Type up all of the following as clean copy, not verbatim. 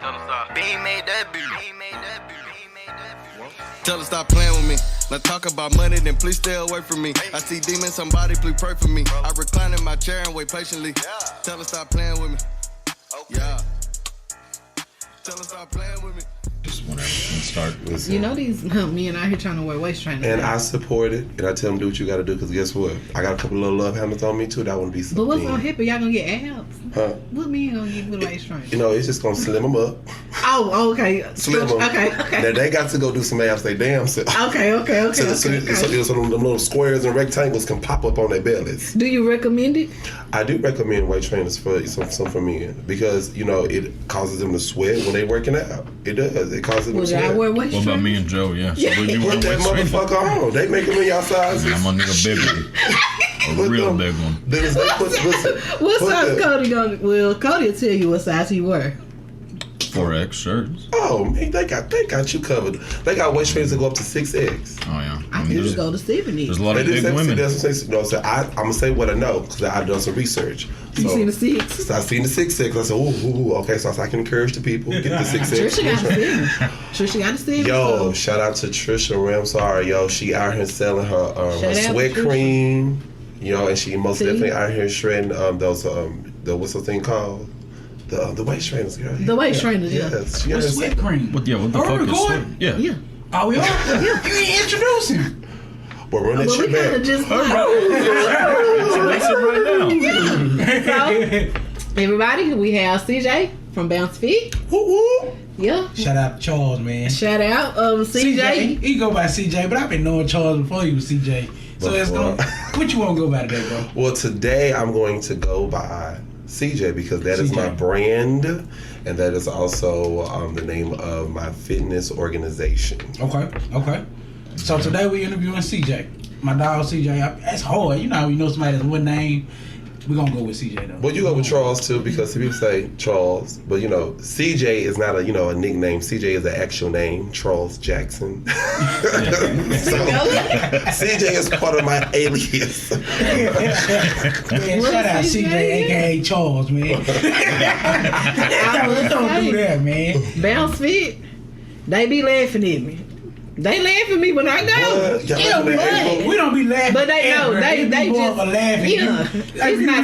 Bean made that beat. Tell her stop playing with me. Now talk about money, then please stay away from me. I see demons, somebody please pray for me. I recline in my chair and wait patiently. Tell her stop playing with me. Yeah. Tell her stop playing with me. Just whenever and start listening. You know these men out here trying to wear waist trainers. And I support it, and I tell them do what you got to do, because guess what? I got a couple of little love handles on me too. That wouldn't be something. But what's on hip? Y'all gonna get abs? Huh? What men gonna get with waist trainers? You know, it's just gonna slim them up. Oh, okay. Slim them. Okay. Now they got to go do some abs they damn self. Okay. So them little squares and rectangles can pop up on their bellies. Do you recommend it? I do recommend weight trainers for some for men, because you know it causes them to sweat when they working out. It does. It causes them to Would sweat. I wear waist What about trainers? me and Joe? Yeah. So would you wear Put that waist trainers? motherfucker on. They make them in y'all sizes. I'm a nigga big one. A Put real them- big one. What size Cody gonna? Well, Cody will tell you what size he wear. 4X shirts. Oh man, they got you covered. They got waist trainers that go up to 6X. Oh yeah. I can just go to 70. There's a lot of They big do women. I'm gonna say what I know, because I've done some research. You seen the 6? So I seen the 6X. I said, ooh, okay. So I can encourage the people get the 6X. Trisha got the 7. Trisha got the 7. Yo, shout out to Trisha Ramsar. Yo, she out here selling her Shout out sweat to Trisha. cream. You know, and she most See? definitely out here shredding those what's the thing called? The waist trainers, girl. The waist trainers, yeah. Yes, she What's has- sweat cream? What the Are we fuck is recording? sweat? Yeah. Yeah. Oh, we are? You ain't introducing. Well, run that But we shit kind of back. just Introduce it right now. So, everybody, we have CJ from Bounce Fit. Woo woo. Yeah. Shout out to Charles, man. Shout out CJ. He go by CJ, but I've been knowing Charles before he was CJ. So it's Before. going. What you want to go by today, bro? Well, today I'm going to go by CJ, because that is CJ. my brand, and that is also the name of my fitness organization. Okay. So today we interviewing CJ. My dog CJ. That's hard. You know somebody that's one name. We're gonna go with CJ though. Well, you go with Charles too, because people say Charles, but CJ is not a nickname. CJ is an actual name, Charles Jackson. So CJ is part of my alias. Man, shout out CJ, aka Charles, man. Don't do that, man. Bounce Fit. They be laughing at me. They laugh at me when I go. What? Y'all Yeah, laughing at what? April? We don't be laughing. But they know. ever. They be more just of a laughing. Yeah. It's not.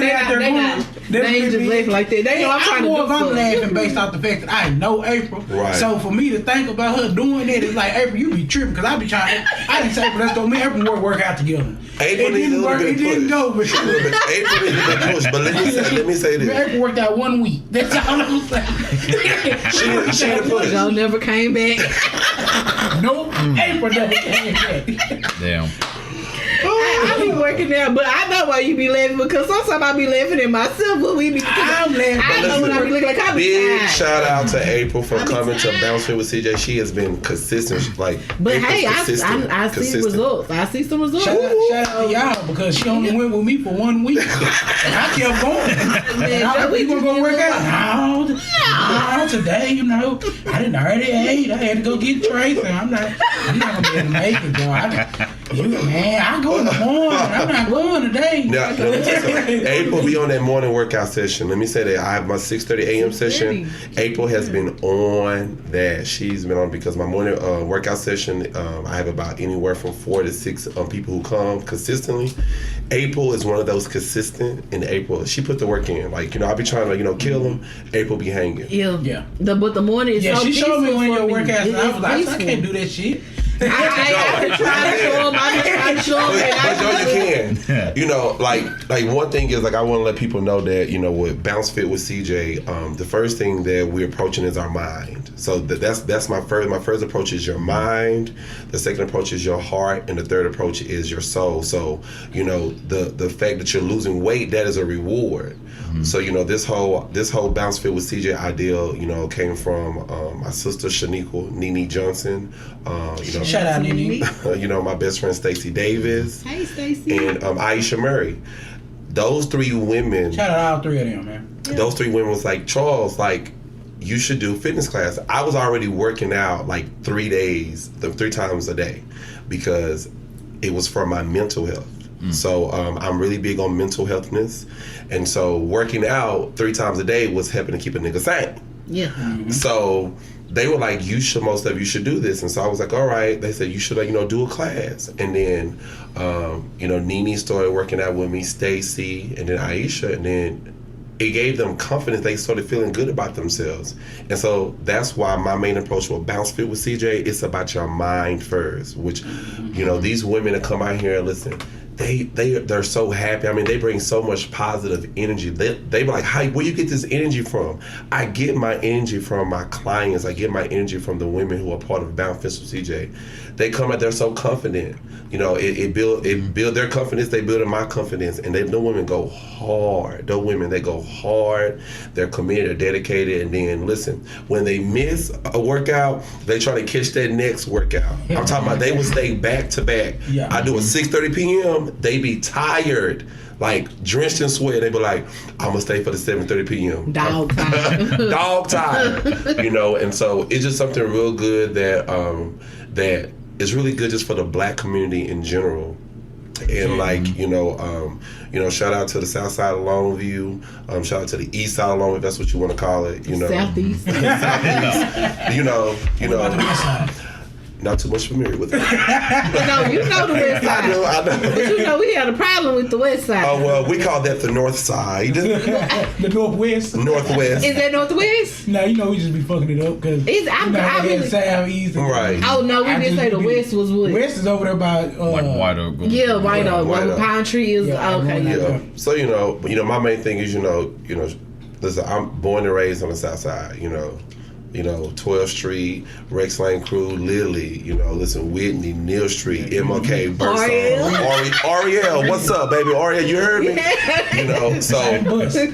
They ain't just laughing like that. They know I'm trying to do I'm something. laughing based off the fact that I know April. Right. So for me to think about her doing that, it's like, April, you be tripping, because I be trying. I didn't say, April, let's go. Me and April work out together. April It needs a didn't little work. bit It of didn't push. go. But April needs a bit of push, but let me say this. April worked out 1 week. That's all I'm saying. She the push. Joe never came back. Nope. April never came back. Damn. I be working out, but I know why you be laughing, because sometimes I be laughing at myself, but we be. I'm laughing. I know when I be looking like I be Big tired. shout out to April for I be coming to tired. Bounce Fit with CJ. She has been consistent. But April's hey, I see consistent. results. I see some results. Shout out to y'all, because she only went with me for 1 week. And I kept going. Man, I Joe, we we gonna go just work get out. No, today, I didn't already ate. I had to go get Trace, and I'm not gonna be able to make it, bro. I go in the morning. I'm not going today. Now, April be on that morning workout session. Let me say that I have my 6:30 a.m. session. April has been on that. She's been on, because my morning workout session, I have about anywhere from 4 to 6 people who come consistently. April is one of those consistent, and April, she put the work in. Like, I be trying to, kill them. April be hanging. Yeah. But the morning is Yeah, so she showed me peaceful one of for your me. workouts, and I was like, I Peaceful. can't do that shit. I been trying to show him. I been trying to show him. But Joe, you can. Like one thing is, like, I want to let people know that, with Bounce Fit with CJ, the first thing that we're approaching is our mind. So that's my first approach is your mind. The second approach is your heart, and the third approach is your soul. So the fact that you're losing weight, that is a reward. Mm-hmm. So this whole Bounce Fit with CJ ideal, came from my sister Shaniqua Nene Johnson. Shout out, Nene. My best friend Stacey Davis. Hey, Stacey. And Aisha Murray. Those 3 women. Shout out all 3 of them, man. Those 3 women was like, Charles, like, you should do fitness class. I was already working out like 3 times a day, because it was for my mental health. So I'm really big on mental healthness. And so working out 3 times a day was helping to keep a nigga sane. Yeah. So they were like, you should do this. And so I was like, all right. They said, you should, do a class. And then, Nene started working out with me, Stacy, and then Aisha. And then it gave them confidence. They started feeling good about themselves. And so that's why my main approach with Bounce Fit with CJ, it's about your mind first, which, these women that come out here and listen, they're so happy. I mean, they bring so much positive energy. They be like, "Hi, where you get this energy from?" I get my energy from my clients. I get my energy from the women who are part of Bounce Fit with CJ. They come out there so confident. It build their confidence. They build in my confidence, and the women go hard. Those women, they go hard. They're committed, they're dedicated, and then listen. When they miss a workout, they try to catch that next workout. I'm talking about they will stay back to back. Yeah. I do a 6:30 p.m. They be tired, like drenched in sweat. They be like, "I'm gonna stay for the 7:30 p.m. Dog time. Dog time." And so it's just something real good that is really good just for the Black community in general. And shout out to the South Side of Longview. Shout out to the East Side of Longview, if that's what you want to call it. Southeast. Southeast. Not too much familiar with it. No, you know the West Side. I know. But we had a problem with the West Side. Oh, well, we call that the North Side. The Northwest. Northwest. Is that Northwest? No, we just be fucking it up because Southeast. Right. Oh no, we didn't say the West was what? West is over there by like White Oak. Yeah, White Oak. White Where Oak. the pine tree is. Okay. Yeah. So my main thing is listen, I'm born and raised on the South Side. 12th Street, Rex Lane Crew, Lily, listen, Whitney, Neal Street, MLK, Birdsong, Ariel, what's up, baby? Ariel, you heard me? So, same bus. On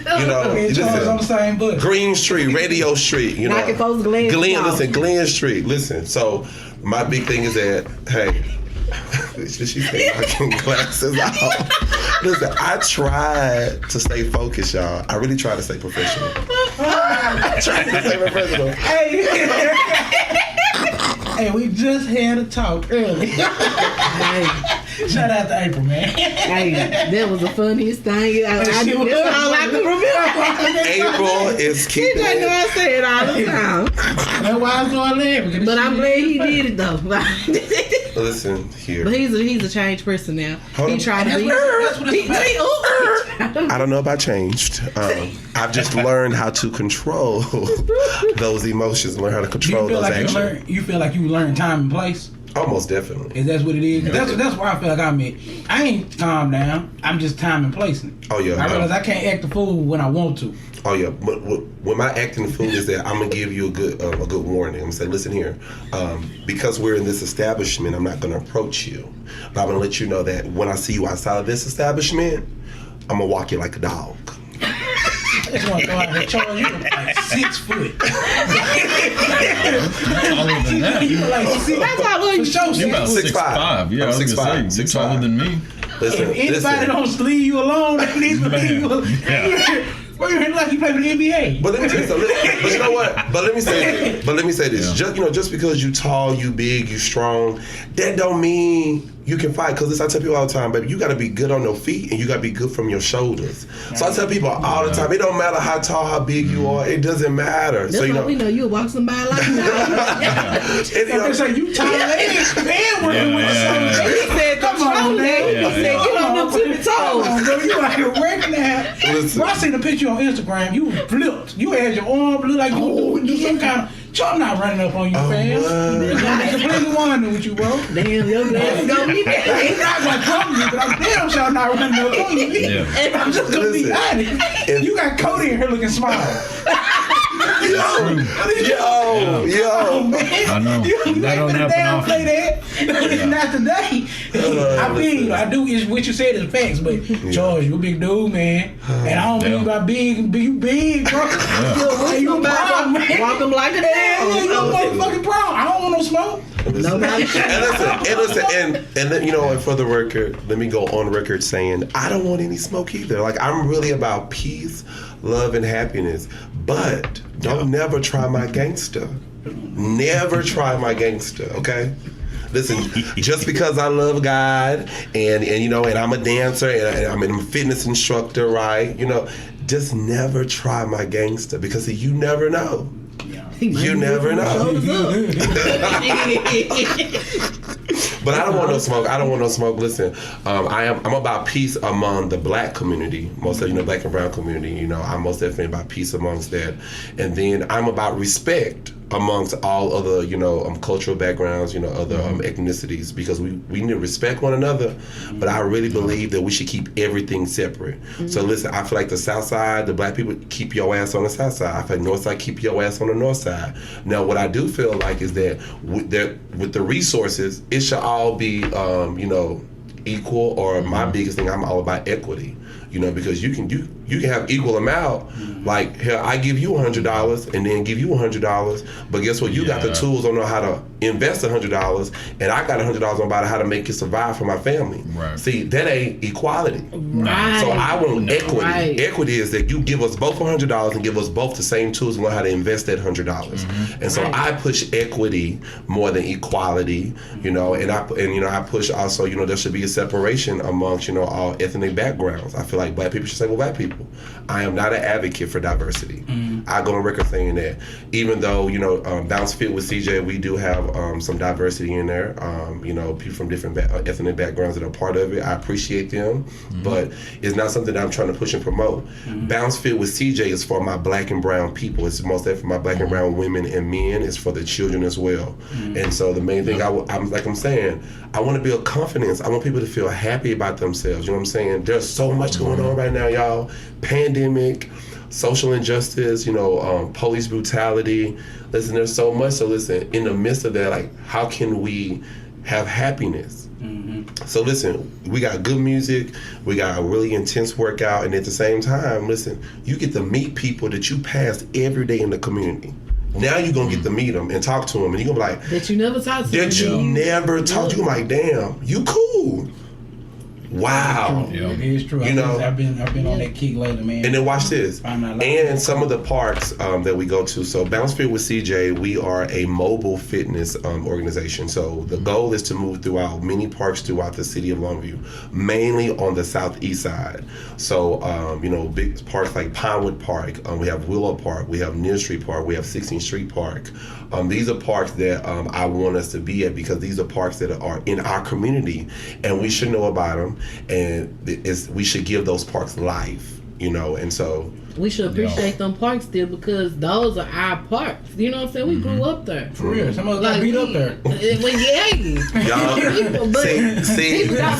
the same bus. Green Street, Radio Street, Knocking folks' glasses off. Glenn Street, listen. So, my big thing is that, hey, she said knocking glasses off. Listen, I tried to stay focused, y'all. I really tried to stay professional. I tried to stay professional. Hey, we just had a talk earlier. Shout out to April, man. Hey, that was the funniest thing. That's all I can remember. April is keeping I know I say it all the time. That's why I was going laughing. But I'm glad he did it though. Listen here. But he's a changed person now. He tried to be. That's what it's about. I don't know if I changed. I've just learned how to control those emotions, learn how to control those actions. You feel like you learn time and place? Almost definitely. Is that what it is? That's where I feel like I'm at. I ain't calm down. I'm just time and placing. Oh yeah. I realize I can't act the fool when I want to. Oh yeah. But when my acting the fool is that I'm gonna give you a good warning. I'm gonna say, listen here, because we're in this establishment, I'm not gonna approach you, but I'm gonna let you know that when I see you outside of this establishment, I'm gonna walk you like a dog. I just want to go out and Charles, you look like 6 foot. Taller than that. You look like 6 foot. That's how old you show. You about 6'5". Yeah, I was 6'5". gonna say, you're taller than me. Listen, If anybody don't leave you alone, they need to leave you alone. Well, you're like you play for the NBA. But let me tell you something. But you know what? But let me say this. Just because you tall, you big, you strong, that don't mean you can fight. Because I tell people all the time, baby, you got to be good on your feet and you got to be good from your shoulders. So I tell people all the time, it don't matter how tall, how big you are. It doesn't matter. That's so why we know you'll walk somebody like that. They say you tall and working with the shoulders. He said, come on, man. He said, get on them to the toes. Bro, you out here working out. Bro, I seen a picture on Instagram. You flipped. You had your arm look like you were doing some kind of. I'm not running up on you, fam. I'm completely wondering with you, bro. Damn, your glasses gonna be I'm not gonna come to you, but I'm damn sure I'm not running up on you. Yeah. I'm just gonna be honest. You got Cody in here looking small. Yo. Man. I know. That don't happen often. Play that. Not today. I do is what you said is facts, but George, you a big dude, man. And I don't mean by big, you big, bro. Yeah. You a problem, man. Walk them like a damn. You no motherfucking problem. I don't want no smoke. Nobody. And then, and for the record, let me go on record saying I don't want any smoke either. Like, I'm really about peace, love, and happiness. But don't never try my gangster. Never try my gangster, okay? Listen, just because I love God and I'm a dancer and I'm a fitness instructor, right? Just never try my gangster because you never know. You never know. But I don't want no smoke. I don't want no smoke. Listen, I'm about peace among the black community, mostly black and brown community. I'm most definitely about peace amongst that, and then I'm about respect amongst all other cultural backgrounds, other ethnicities, because we need to respect one another. But I really believe that we should keep everything separate. So listen, I feel like the South Side, the black people, keep your ass on the South Side. I feel like North Side, keep your ass on the North Side. Now, what I do feel like is that with the resources, it should all be equal. Or my biggest thing, I'm all about equity. Because you can have equal amount. Like, hell, I give you $100 and then give you $100, but guess what? You got the tools on how to invest $100, and I got $100 on how to make it survive for my family. Right. See, that ain't equality. Right. So I want equity. Right. Equity is that you give us both $100 and give us both the same tools and learn how to invest that $100. And so I push equity more than equality. And I push also. There should be a separation amongst all ethnic backgrounds. I feel like black people should say, well, black people. I am not an advocate for diversity. I go on record saying that. Even though, Bounce Fit with CJ, we do have some diversity in there. People from different ethnic backgrounds that are part of it. I appreciate them, but it's not something that I'm trying to push and promote. Bounce Fit with CJ is for my black and brown people. It's mostly for my black and brown women and men. It's for the children as well. And so the main thing, I'm saying, I want to build confidence. I want people to feel happy about themselves. You know what I'm saying? There's so much going on right now, y'all. Pandemic, social injustice, police brutality. Listen, there's so much. So listen, in the midst of that, like, how can we have happiness? So listen, we got good music, we got a really intense workout, and at the same time, listen, you get to meet people that you pass every day in the community. Now you're going to get to meet them and talk to them, and you're going to be like... That you never talked to. That you never talked to. You're like, damn, you cool. Wow. Yeah. It is true. I've been on that kick lately, man. And then watch this. And some of the parks that we go to. So Bounce Fit with CJ, we are a mobile fitness organization. So the goal is to move throughout many parks throughout the city of Longview, mainly on the southeast side. So, big parks like Pinewood Park, we have Willow Park, we have Near Street Park, we have 16th Street Park. These are parks that I want us to be at, because these are parks that are in our community, and we should know about them. And we should give those parks life, and so we should appreciate them parks still, because those are our parks. You know what I'm saying? We grew up there. For real. Some of us got beat up there. Y'all see. People like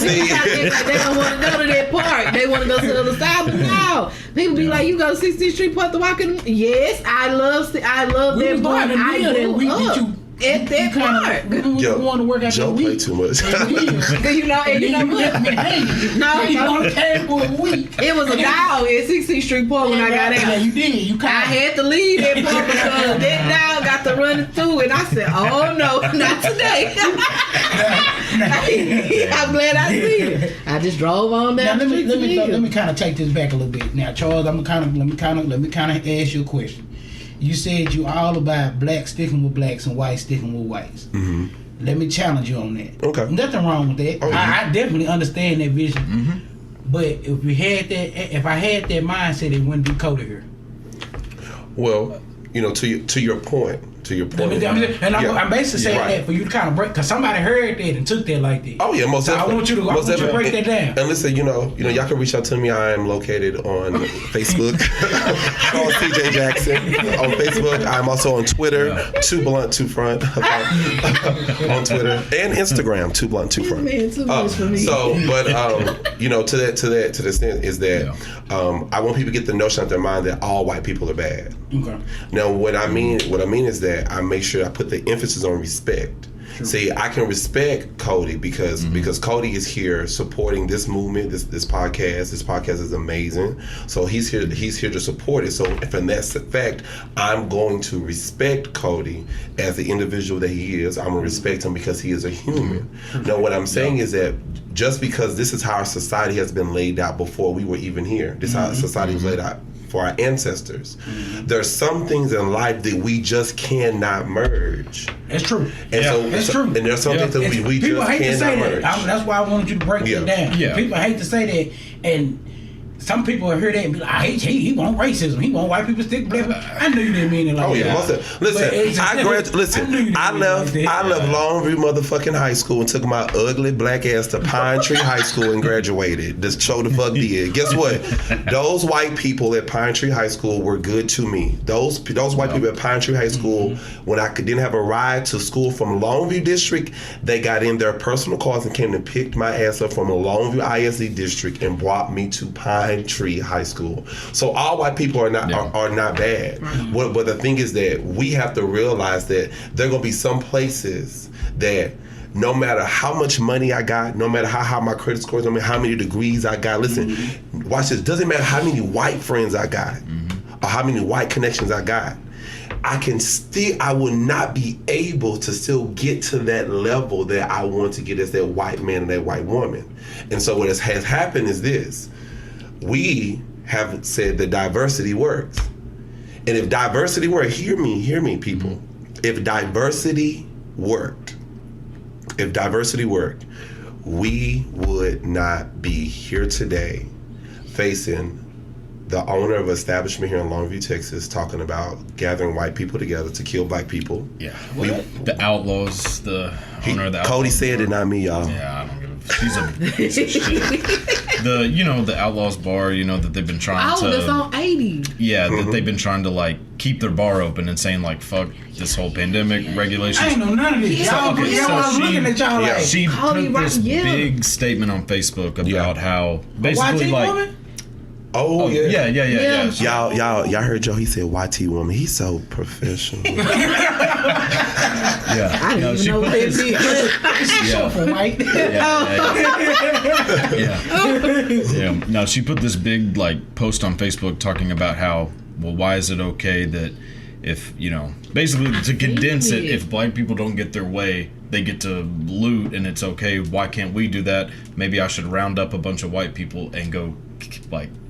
they don't want to go to that park. They want to go to the other side. But no, people be like, you go to 16th Street Park to walk in. Yes, I love that park. I grew up at that park. We want to work out Joe play too much. You know what? No, he only came for a week. It was a dog at 16th Street Park when I got out. Yeah, you did. I had to leave that park because that dog got to running through, and I said, "Oh no, not today." I'm glad I seen it. I just drove on down the street. Let me kind of take this back a little bit. Now, Charles, let me kind of ask you a question. You said you all about blacks sticking with blacks and whites sticking with whites. Let me challenge you on that. Okay. Nothing wrong with that. I definitely understand that vision. But if I had that mindset, it wouldn't be Cody here. Well, to your point. I'm basically saying that for you to kind of break, because somebody heard that and took that like that. Oh yeah, most definitely. I want you to break that down. And listen, y'all can reach out to me. I am located on Facebook, called CJ Jackson on Facebook. I'm also on Twitter, Too Blunt Too Front on Twitter and Instagram, Too Blunt Too Front. Man, too much for me. So, but to the extent is that I want people to get the notion out their mind that all white people are bad. Okay. Now, what I mean is that I make sure I put the emphasis on respect. True. See, I can respect Cody because Cody is here supporting this movement, this podcast. This podcast is amazing. So he's here to support it. So from that fact, I'm going to respect Cody as the individual that he is. I'm going to respect him because he is a human. Now, what I'm saying is that just because this is how our society has been laid out before we were even here, this is how society was laid out for our ancestors. There's some things in life that we just cannot merge. It's true. And it's true. And there's some things that we just cannot merge. That's why I wanted you to break it down. Yeah. People hate to say that, and some people will hear that and be like, he want racism. He want white people stick black. I knew you didn't mean it like that. Listen, I left Longview motherfucking high school and took my ugly black ass to Pine Tree High School and graduated. Just show the fuck did. Guess what? Those white people at Pine Tree High School were good to me. Those white people at Pine Tree High School, when I didn't have a ride to school from Longview District, they got in their personal cars and came and picked my ass up from a Longview ISD district and brought me to Pine Tree High School. So all white people are not bad. But the thing is that we have to realize that there are going to be some places that no matter how much money I got, no matter how my credit scores, no matter how many degrees I got, listen, watch this. Doesn't matter how many white friends I got or how many white connections I got. I will not be able to still get to that level that I want to get as that white man and that white woman. And so what has happened is this. We have said that diversity works. And if diversity worked, hear me, people. If diversity worked, we would not be here today facing the owner of an establishment here in Longview, Texas, talking about gathering white people together to kill black people. Yeah. The Outlaws, the owner of the Outlaws. Cody said it, not me, y'all. Yeah, I don't give a she's a piece of shit. The Outlaws bar, that they've been trying to... Oh, that's on 80. Yeah, that they've been trying to, keep their bar open and saying, fuck this whole pandemic regulations. I ain't know none of this. I'm looking at y'all she put this big statement on Facebook about how basically, woman? Oh yeah. Y'all heard Joe? He said YT woman. He's so professional. Yeah, I didn't even know what that meant. Yeah. No, she put this big post on Facebook talking about how, well, why is it okay that if basically to condense it, if black people don't get their way, they get to loot and it's okay. Why can't we do that? Maybe I should round up a bunch of white people and go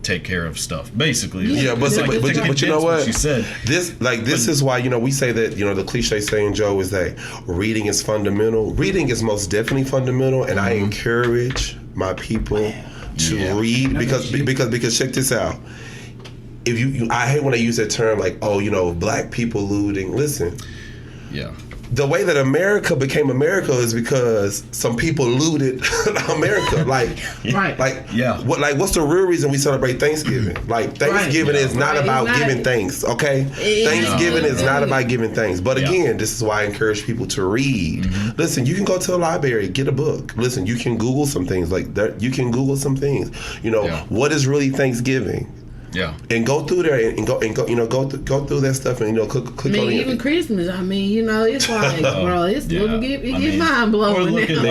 take care of stuff. Basically, but you know what? She said this is why we say that the cliche saying, Joe, is that reading is fundamental. Reading is most definitely fundamental, and I encourage my people to read because check this out. If I hate when they use that term black people looting. Listen. Yeah. The way that America became America is because some people looted America. What's the real reason we celebrate Thanksgiving? Thanksgiving is not about giving thanks, okay? Thanksgiving is not about giving thanks. But again, this is why I encourage people to read. Listen, you can go to a library, get a book. Listen, you can Google some things you can Google some things. What is really Thanksgiving? Yeah, and go through there and go through that stuff and click on it. Even Christmas, it's bro, it's get mind blowing. Or look at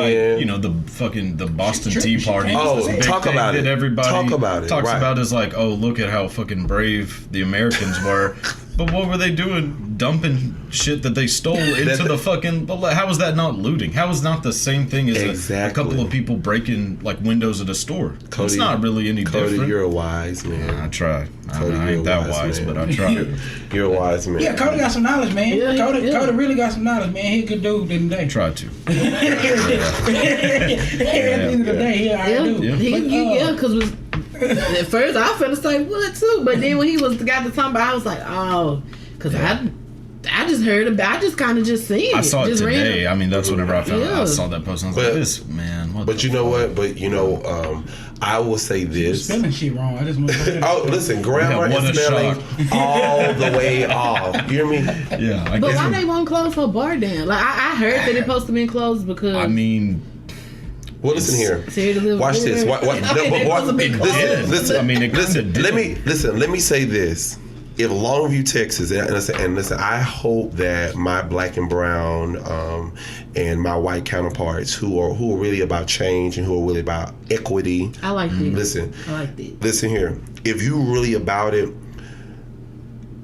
the Boston Tea Party. Talk about it. Everybody talk about it. Talks about is look at how fucking brave the Americans were. But what were they doing? Dumping shit that they stole into the fucking... How is that not looting? How is not the same thing as a couple of people breaking windows at a store? Cody, it's not really any different. Cody, you're a wise man. I try. I ain't that wise, but I try. You're a wise man. Yeah, Cody got some knowledge, man. Cody really got some knowledge, man. He a good dude in the day. Try to. At the end of the day, I do. Because at first I was finna say what too, but then when he got to talking about, I was like, oh, because I just heard about, I just kind of just seen it. I saw it just today. I mean, that's whenever I found I saw that post. And I was like, this man. But you know what? But I will say this. You're spelling shit wrong. I just want to say that. Listen, grammar and spelling all the way off. You hear me? Yeah. But why they won't close her bar down? I heard that it's supposed to be closed because. I mean. Well, listen here. Watch this. Listen. Let me say this. If Longview, Texas, and listen, I hope that my black and brown and my white counterparts who are really about change and who are really about equity. I like this. Listen. I like this. Listen here. If you really about it,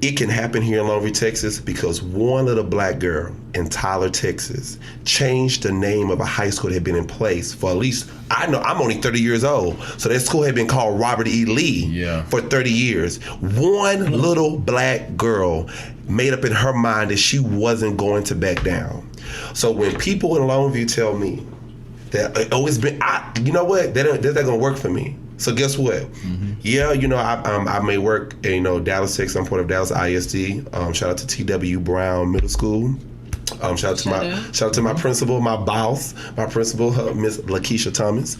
it can happen here in Longview, Texas, because one little black girl in Tyler, Texas, changed the name of a high school that had been in place for at least, I know, I'm only 30 years old, so that school had been called Robert E. Lee for 30 years. One little black girl made up in her mind that she wasn't going to back down. So when people in Longview tell me that it's been, you know what, that's not going to work for me. So guess what? Yeah, I may work in Dallas, Texas. I'm part of Dallas ISD. Shout out to T.W. Brown Middle School. Shout out to my principal, my boss, my principal, Miss Lakeisha Thomas.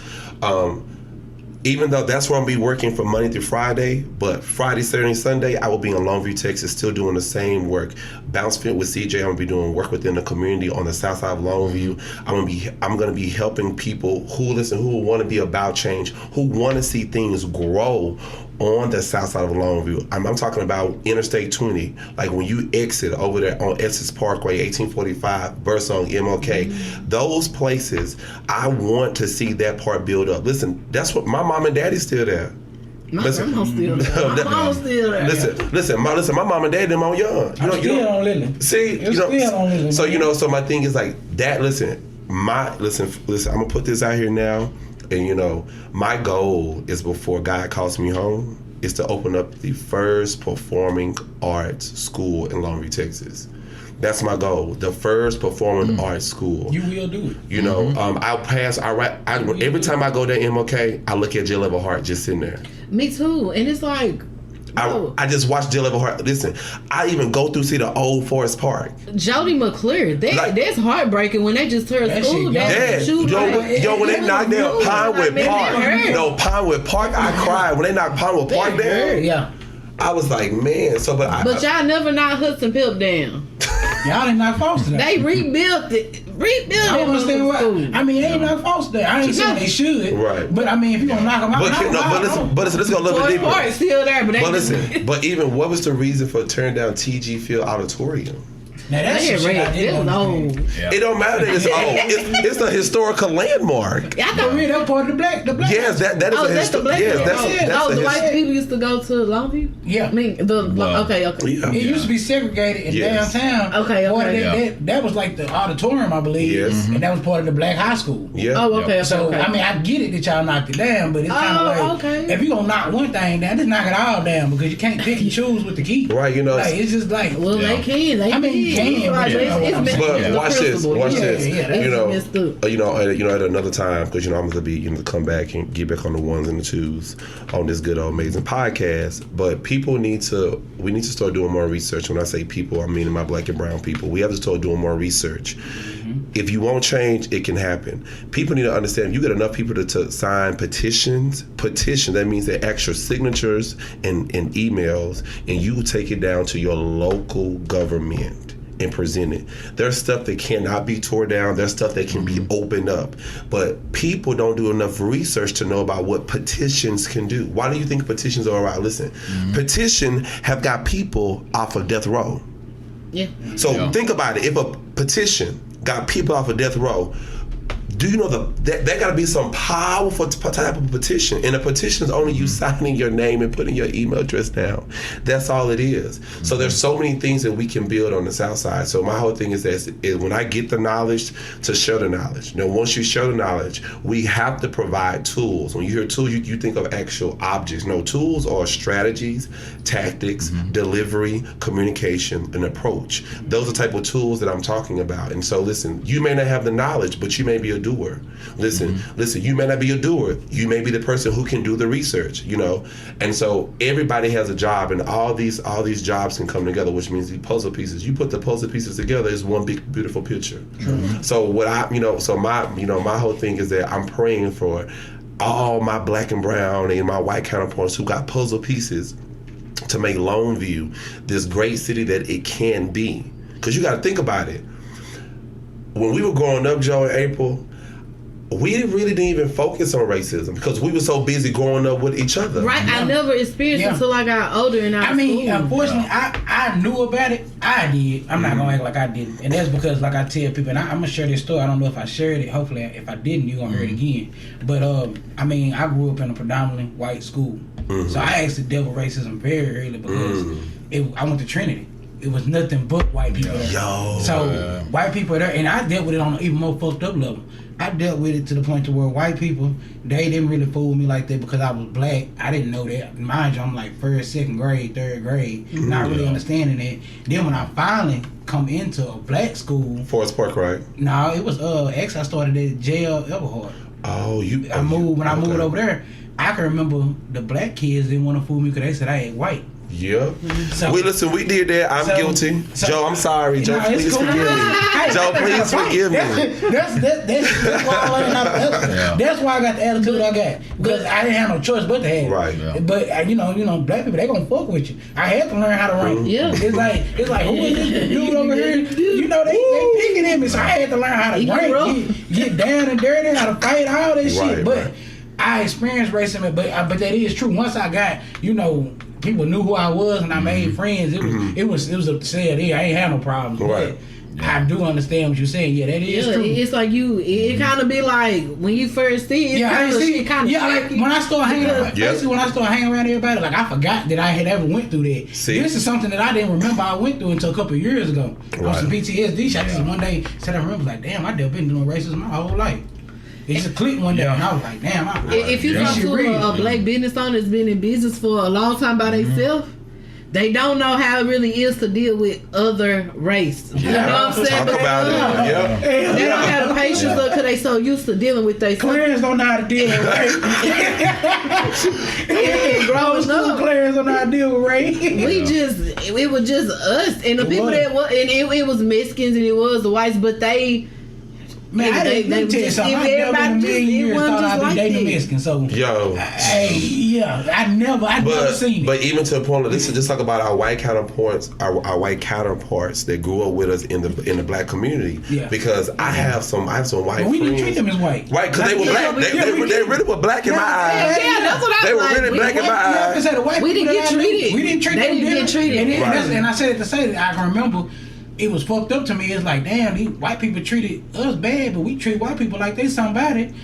Even though that's where I'll be working from Monday through Friday, but Friday, Saturday, and Sunday, I will be in Longview, Texas, still doing the same work. Bounce Fit with CJ, I'm gonna be doing work within the community on the south side of Longview. I'm gonna be helping people who want to be about change, who want to see things grow on the south side of Longview. I'm talking about Interstate 20, like when you exit over there on Essex Parkway, 1845, Birdsong, MLK, those places, I want to see that part build up. Listen, that's what my mom and daddy's still there. My grandma's still there. My mom's still there. Listen, my mom and dad, them all young. Still on Lily. See, so my thing is like that. Listen, I'm gonna put this out here now. And my goal is, before God calls me home, is to open up the first performing arts school in Longview, Texas. That's my goal. The first performing arts school. You will do it. Every time I go to MLK, I look at Jill Everhart just sitting there. Me too. And it's like, I just watched Jill Everhart. Listen, I even go through see the old Forest Park. Jody McClure. That's heartbreaking when they just turned school down. When they knocked down Pinewood Park. No, Pinewood Park, I cried. When they knocked Pinewood Park down, yeah. I was like, man. But y'all never knocked Hudson Pip down. Y'all didn't knock Foster down. They rebuilt it. I don't understand why. I mean, they ain't knock Foster down. I ain't saying they should. Right. But I mean, if you gonna knock them out, but listen, let's go a little bit deeper. Park's still there, but even what was the reason for turning down TG Field Auditorium? Now that shit was old. Yeah. It don't matter that it's old. It's a historical landmark. I thought that part of the black. Yes, that is a historical. Yes, that's the white people used to go to Longview. Yeah, I mean okay. Yeah. It used to be segregated in downtown. Okay. That was like the auditorium, I believe. Yes. And that was part of the black high school. Yeah. Oh, okay. So I mean, I get it that y'all knocked it down, but it's kind of like if you gonna knock one thing down, just knock it all down, because you can't pick and choose with the key. Right. Like, it's just like they can. I mean, you can. But watch this. Yeah, at another time, because I'm gonna be come back and get back on the ones and the twos on this good old amazing podcast. But we need to start doing more research. When I say people, I mean my black and brown people. We have to start doing more research. If you want change, it can happen. People need to understand, if you get enough people to sign petitions, that means they extra signatures and emails, and you take it down to your local government and present it. There's stuff that cannot be tore down. There's stuff that can be opened up. But people don't do enough research to know about what petitions can do. Why do you think petitions are around? Listen, petition have got people off of death row. Yeah. So think about it. If a petition got people off of death row, do you know that got to be some powerful type of petition? And a petition is only you signing your name and putting your email address down. That's all it is. So there's so many things that we can build on the South Side. So my whole thing is when I get the knowledge, to share the knowledge. Once you share the knowledge, we have to provide tools. When you hear tools, you think of actual objects. No, tools are strategies, tactics, delivery, communication, and approach. Those are the type of tools that I'm talking about. And so listen, you may not have the knowledge, but you may be a doer. Listen, you may not be a doer. You may be the person who can do the research, And so everybody has a job, and all these jobs can come together, which means the puzzle pieces. You put the puzzle pieces together, is one big beautiful picture. So what my whole thing is that I'm praying for all my black and brown and my white counterparts who got puzzle pieces to make Longview this great city that it can be. Because you got to think about it. When we were growing up, Joe and April, we really didn't even focus on racism because we were so busy growing up with each other. Right, I never experienced it until I got older and I mean, unfortunately, I knew about it. I did. I'm not going to act like I didn't. And that's because, like I tell people, and I'm going to share this story. I don't know if I shared it. Hopefully, if I didn't, you're going to hear it again. But, I grew up in a predominantly white school. So I actually dealt with racism very early because I went to Trinity. It was nothing but white people there. White people there, and I dealt with it on an even more fucked up level. I dealt with it to the point to where white people, they didn't really fool me like that because I was black. I didn't know that. Mind you, I'm like first, second grade, third grade, not really understanding it. Then when I finally come into a black school, Forest Park, right? No, it was I started at JL Everhart. Oh, I moved over there. I can remember the black kids didn't want to fool me because they said I ain't white. Yeah. So, we did that. I'm guilty. Joe, I'm sorry. Joe, please forgive me. Joe, please forgive me. That's why I got the attitude I got. Because I didn't have no choice but to have it. Right. Yeah. But you know, black people, they gonna fuck with you. I had to learn how to rank. Yeah. It's like who is this dude over here? You know, they picking at me, so I had to learn how to rank, get down and dirty, how to fight, all that shit. But I experienced racism, but that is true. Once I got, people knew who I was and I made friends. It was a sad. I ain't had no problems. Right. But I do understand what you're saying. Yeah, that is true. It's like it kind of be like when you first see it. Like when I started hanging around, basically when I started hanging around everybody, like I forgot that I had ever went through that. This is something that I didn't remember I went through until a couple of years ago. On some PTSD shit. I just one day said I remember like, damn, I never been doing racism my whole life. It just clicked one day and I was like, damn. If you talk to a black business owner that's been in business for a long time by themselves, they don't know how it really is to deal with other race. You know what I'm saying? Talk about it. Yeah. They don't have the patience because they so used to dealing with their Clarence don't know how to deal with race. growing up. Clarence don't know how to deal with race. It was just us and the people that was, and it was Mexicans and it was the whites, but they. Man, I didn't tell you something. I never in a million years thought I'd be dating Mexican. So, I never seen it. But even to the point, let's talk about our white counterparts, our white counterparts that grew up with us in the black community. Yeah. Because I have some white friends. We didn't treat them as white. Right, because they were black. They really were black in my eyes. Yeah, that's what I They were really black in my eyes. We didn't get treated. We didn't treat them. They didn't get treated. And I said it to say that I can remember. It was fucked up to me. It's like, damn, these white people treated us bad, but we treat white people like they somebody.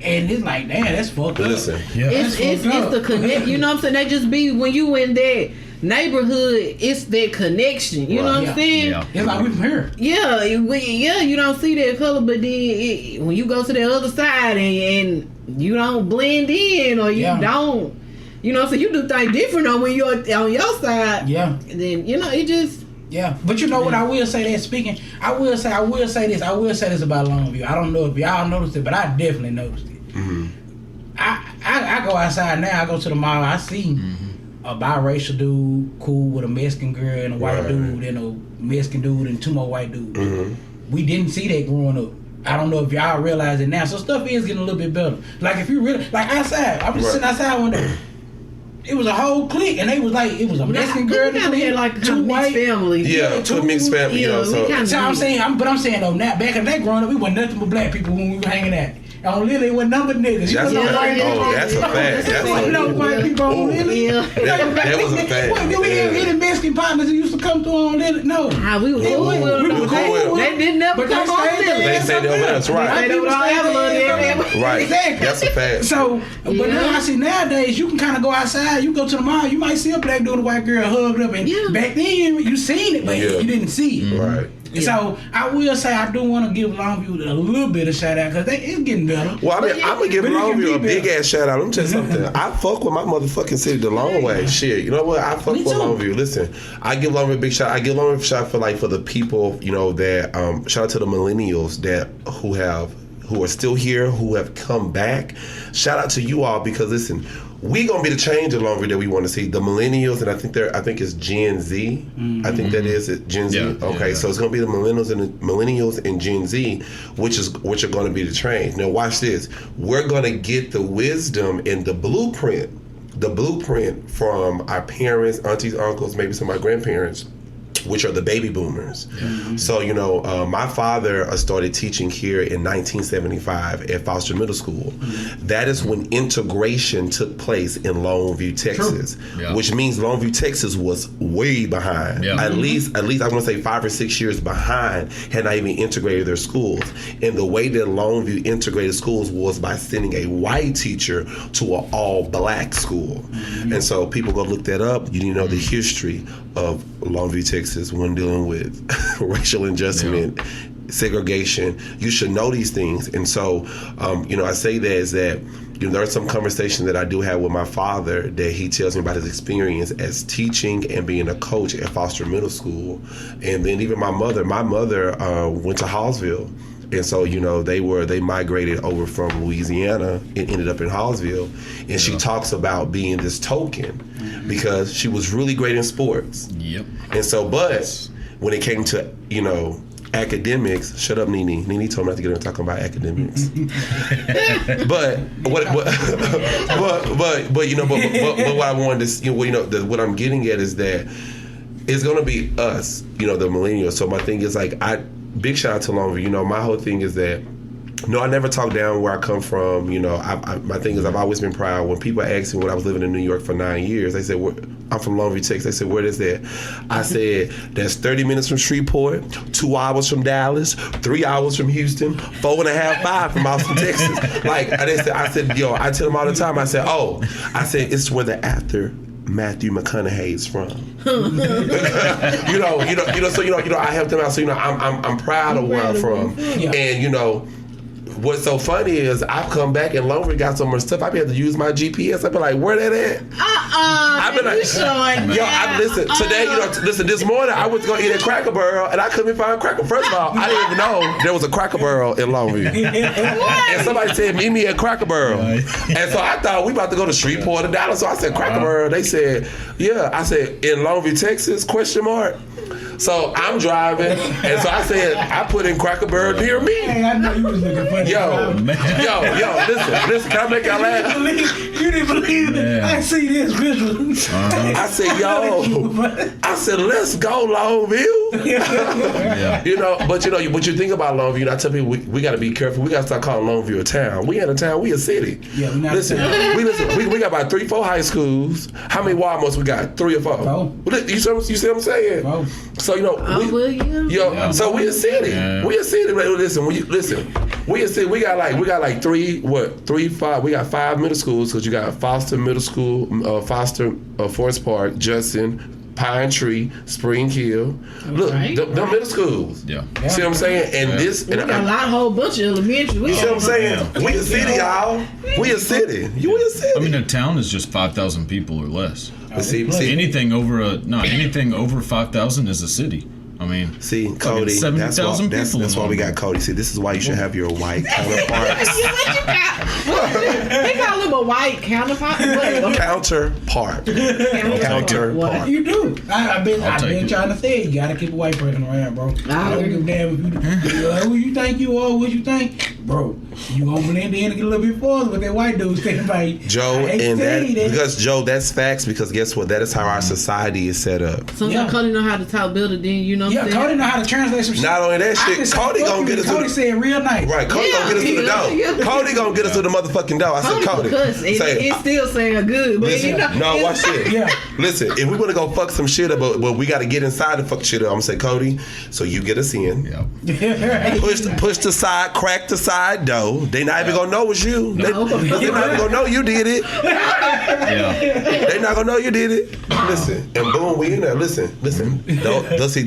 And it's like, damn, that's fucked up. Listen, it's the connect. You know what I'm saying? They just be when you in that neighborhood. It's that connection. You know what I'm saying? Yeah. It's like we from here. Yeah, you don't see that color, but then when you go to the other side and you don't blend in or you don't, so you do things different on when you're on your side. Yeah. And then it just. Yeah, but you know what I will say that speaking, I will say this about Longview. I don't know if y'all noticed it, but I definitely noticed it. Mm-hmm. I go outside now, I go to the mall, I see a biracial dude cool with a Mexican girl and a white dude and a Mexican dude and two more white dudes. Mm-hmm. We didn't see that growing up. I don't know if y'all realize it now. So stuff is getting a little bit better. Like if you really, like outside, I was sitting outside one day. It was a whole clique, and they was like, it was a Mexican girl, had like two white families. Yeah, two mixed families. So I'm saying though, now back in the day growing up, we were nothing but black people when we were hanging out. On Lily, it wasn't nothing but niggas. That's a fact. That's no white people on Lily. That was a fact. Did we have any Mexican partners that used to come through on Lily? No. We were cool. They didn't never come on Lily. They stayed over there. That's right. Right. Exactly. That's a fact. So, but now I see nowadays, you can kind of go outside, you go to the mall, you might see a black dude and a white girl hugged up, and back then you seen it, but you didn't see it. Right. So I will say I do want to give Longview a little bit of shout out because it's getting better. Well, I mean, I'm gonna give Longview a big ass shout out. Let me tell you something. I fuck with my motherfucking city the long way. Shit, you know what? I fuck with Longview. Listen, I give Longview a big shout. I give Longview a shout for the people that shout out to the millennials who are still here, who have come back. Shout out to you all because listen. We gonna be the change in Longview that we want to see. The millennials, and I think it's Gen Z. Mm-hmm. I think that is it, Gen Z. Okay, so it's gonna be the millennials and Gen Z, which are gonna be the change. Now watch this. We're gonna get the wisdom and the blueprint from our parents, aunties, uncles, maybe some of my grandparents, which are the baby boomers. Mm-hmm. So, my father started teaching here in 1975 at Foster Middle School. Mm-hmm. That is when integration took place in Longview, Texas, which means Longview, Texas was way behind. Yeah. At least I want to say 5 or 6 years behind, had not even integrated their schools. And the way that Longview integrated schools was by sending a white teacher to an all-black school. Mm-hmm. And so people go look that up. You need to know the history of Longview, Texas, when dealing with racial injustice, segregation. You should know these things. And so, I say that is that, there are some conversations that I do have with my father that he tells me about his experience as teaching and being a coach at Foster Middle School. And then even my mother went to Hallsville And so, they migrated over from Louisiana and ended up in Hallsville. And she talks about being this token because she was really great in sports. Yep. And so, but when it came to, academics, shut up, Nene. Nene told me not to get into talking about academics. but what I wanted to, what I'm getting at is that it's gonna be us, the millennials. So my thing is big shout out to Longview. My whole thing is that. No, I never talk down where I come from. My thing is I've always been proud. When people ask me when I was living in New York for 9 years, they said, I'm from Longview, Texas. They said, where is that? I said, that's 30 minutes from Shreveport, 2 hours from Dallas, 3 hours from Houston, 4.5, 5 from Austin, Texas. I said, I tell them all the time, I said, it's where the after Matthew McConaughey's from. I helped them out. So, I'm proud of where I'm from. Yeah. And, what's so funny is I've come back and Longview got so much stuff. I be able to use my GPS. I be like, where that at? I've been like, listen, this morning I went to go eat at Cracker Barrel and I couldn't find Cracker. First of all, I didn't even know there was a Cracker Barrel in Longview. And somebody said, meet me at Cracker Barrel. And so I thought we about to go to Shreveport or Dallas. So I said, Cracker Barrel. They said, yeah. I said, in Longview, Texas, ? So I'm driving, and so I said, I put in Cracker Barrel near me. Hey, I know you was looking funny. Yo, listen, can I make y'all laugh? You didn't believe it. I see this visual. I said, let's go Longview. But you think about Longview, I tell people we got to be careful. We got to start calling Longview a town. We ain't a town, we a city. Yeah, we not listen, we got about 3-4 high schools. How many Walmarts we got? 3 or 4? 4. You see what I'm saying? 4. So so we a city. Yeah. We a city. Listen, we a city. We got like 5 middle schools because you got Foster Middle School, Forest Park, Judson, Pine Tree, Spring Hill. Look, the middle schools. Yeah. See what I'm saying? And we got a whole bunch of elementary. You see what I'm saying? We a city, y'all. We a city. You a city. I mean, a town is just 5,000 people or less. See, anything over 5,000 is a city. I mean, see, Cody, that's why we got Cody. See, this is why you should have your white counterparts. They call him a white counterpart. Counterpart. You do. I've been trying to say you gotta keep a white person around, bro. I don't give a damn if who you think you are, what you think, bro. You gonna blend in and get a little bit further with that white dude saying about Joe, because Joe, that's facts. Because guess what? That is how our society is set up. Sometimes Cody know how to talk better than you know. Yeah, Cody know how to translate some shit. Not only that shit, Cody gonna get us. Cody said real nice. Right, Cody gonna get us to the door. Cody gonna get us to the motherfucking door. I said, Cody. It's still saying good, but no, watch this. Yeah. Listen, if we wanna go fuck some shit up, but we gotta get inside and fuck shit up, I'm gonna say, Cody, so you get us in. Yep. Push the side, crack the side door. They not even gonna know it's you. They're not even gonna know you did it. They're not gonna know you did it. Listen, and boom, we in there. Listen.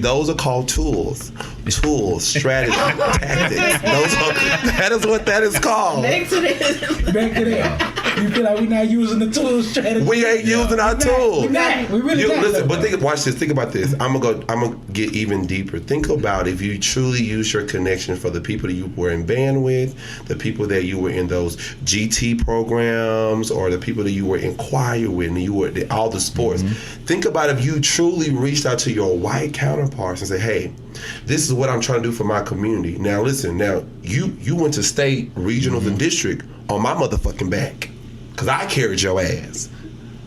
Those are called tools, strategy, tactics. That is what that is called. Back to that. You feel like we're not using the tools, strategy. We ain't using our tools. We really not. Listen, but watch this. Think about this. I'm gonna get even deeper. Think about if you truly use your connection for the people that you were in band with, the people that you were in those GT programs, or the people that you were in choir with, and you were all the sports. Mm-hmm. Think about if you truly reached out to your white counterparts and say, "Hey, this is what I'm trying to do for my community." Now, listen. Now, you went to state, regional, and district on my motherfucking back, cause I carried your ass.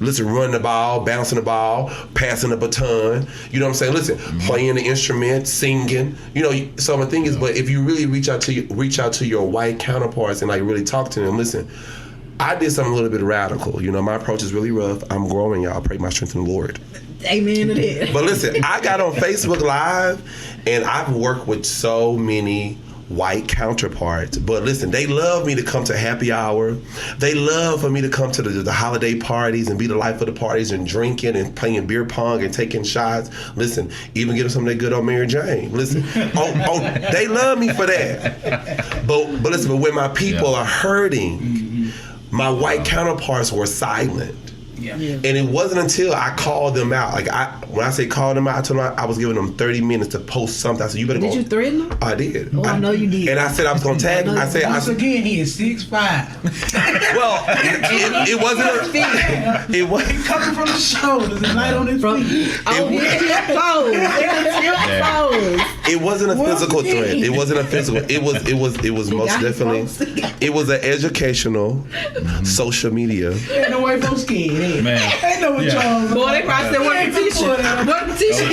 Listen, running the ball, bouncing the ball, passing the baton. You know what I'm saying? Listen, playing the instrument, singing. So my thing is, but if you really reach out to your white counterparts and like really talk to them, listen. I did something a little bit radical. My approach is really rough. I'm growing, y'all. Pray my strength in the Lord. Amen to that. But listen, I got on Facebook Live, and I've worked with so many white counterparts. But listen, they love me to come to happy hour. They love for me to come to the holiday parties and be the life of the parties and drinking and playing beer pong and taking shots. Listen, even getting some of that good old Mary Jane. Listen, they love me for that. But listen, but when my people are hurting, my white counterparts were silent. Yeah. And it wasn't until I called them out. Like when I say called them out, I told them I was giving them 30 minutes to post something. I said, "You better go." Did you threaten them? I did. Oh, I know you did. And I said I was gonna tag. I said, Once again, he is 6'5". well, it wasn't. It was Coming from the shoulders and right on his feet. Oh, It wasn't a physical threat. It wasn't a physical. It was most definitely. It was an educational social media. Ain't no way folks scared. Man. Ain't no way y'all. Boy, they probably said, "What the t-shirt? What the t-shirt?"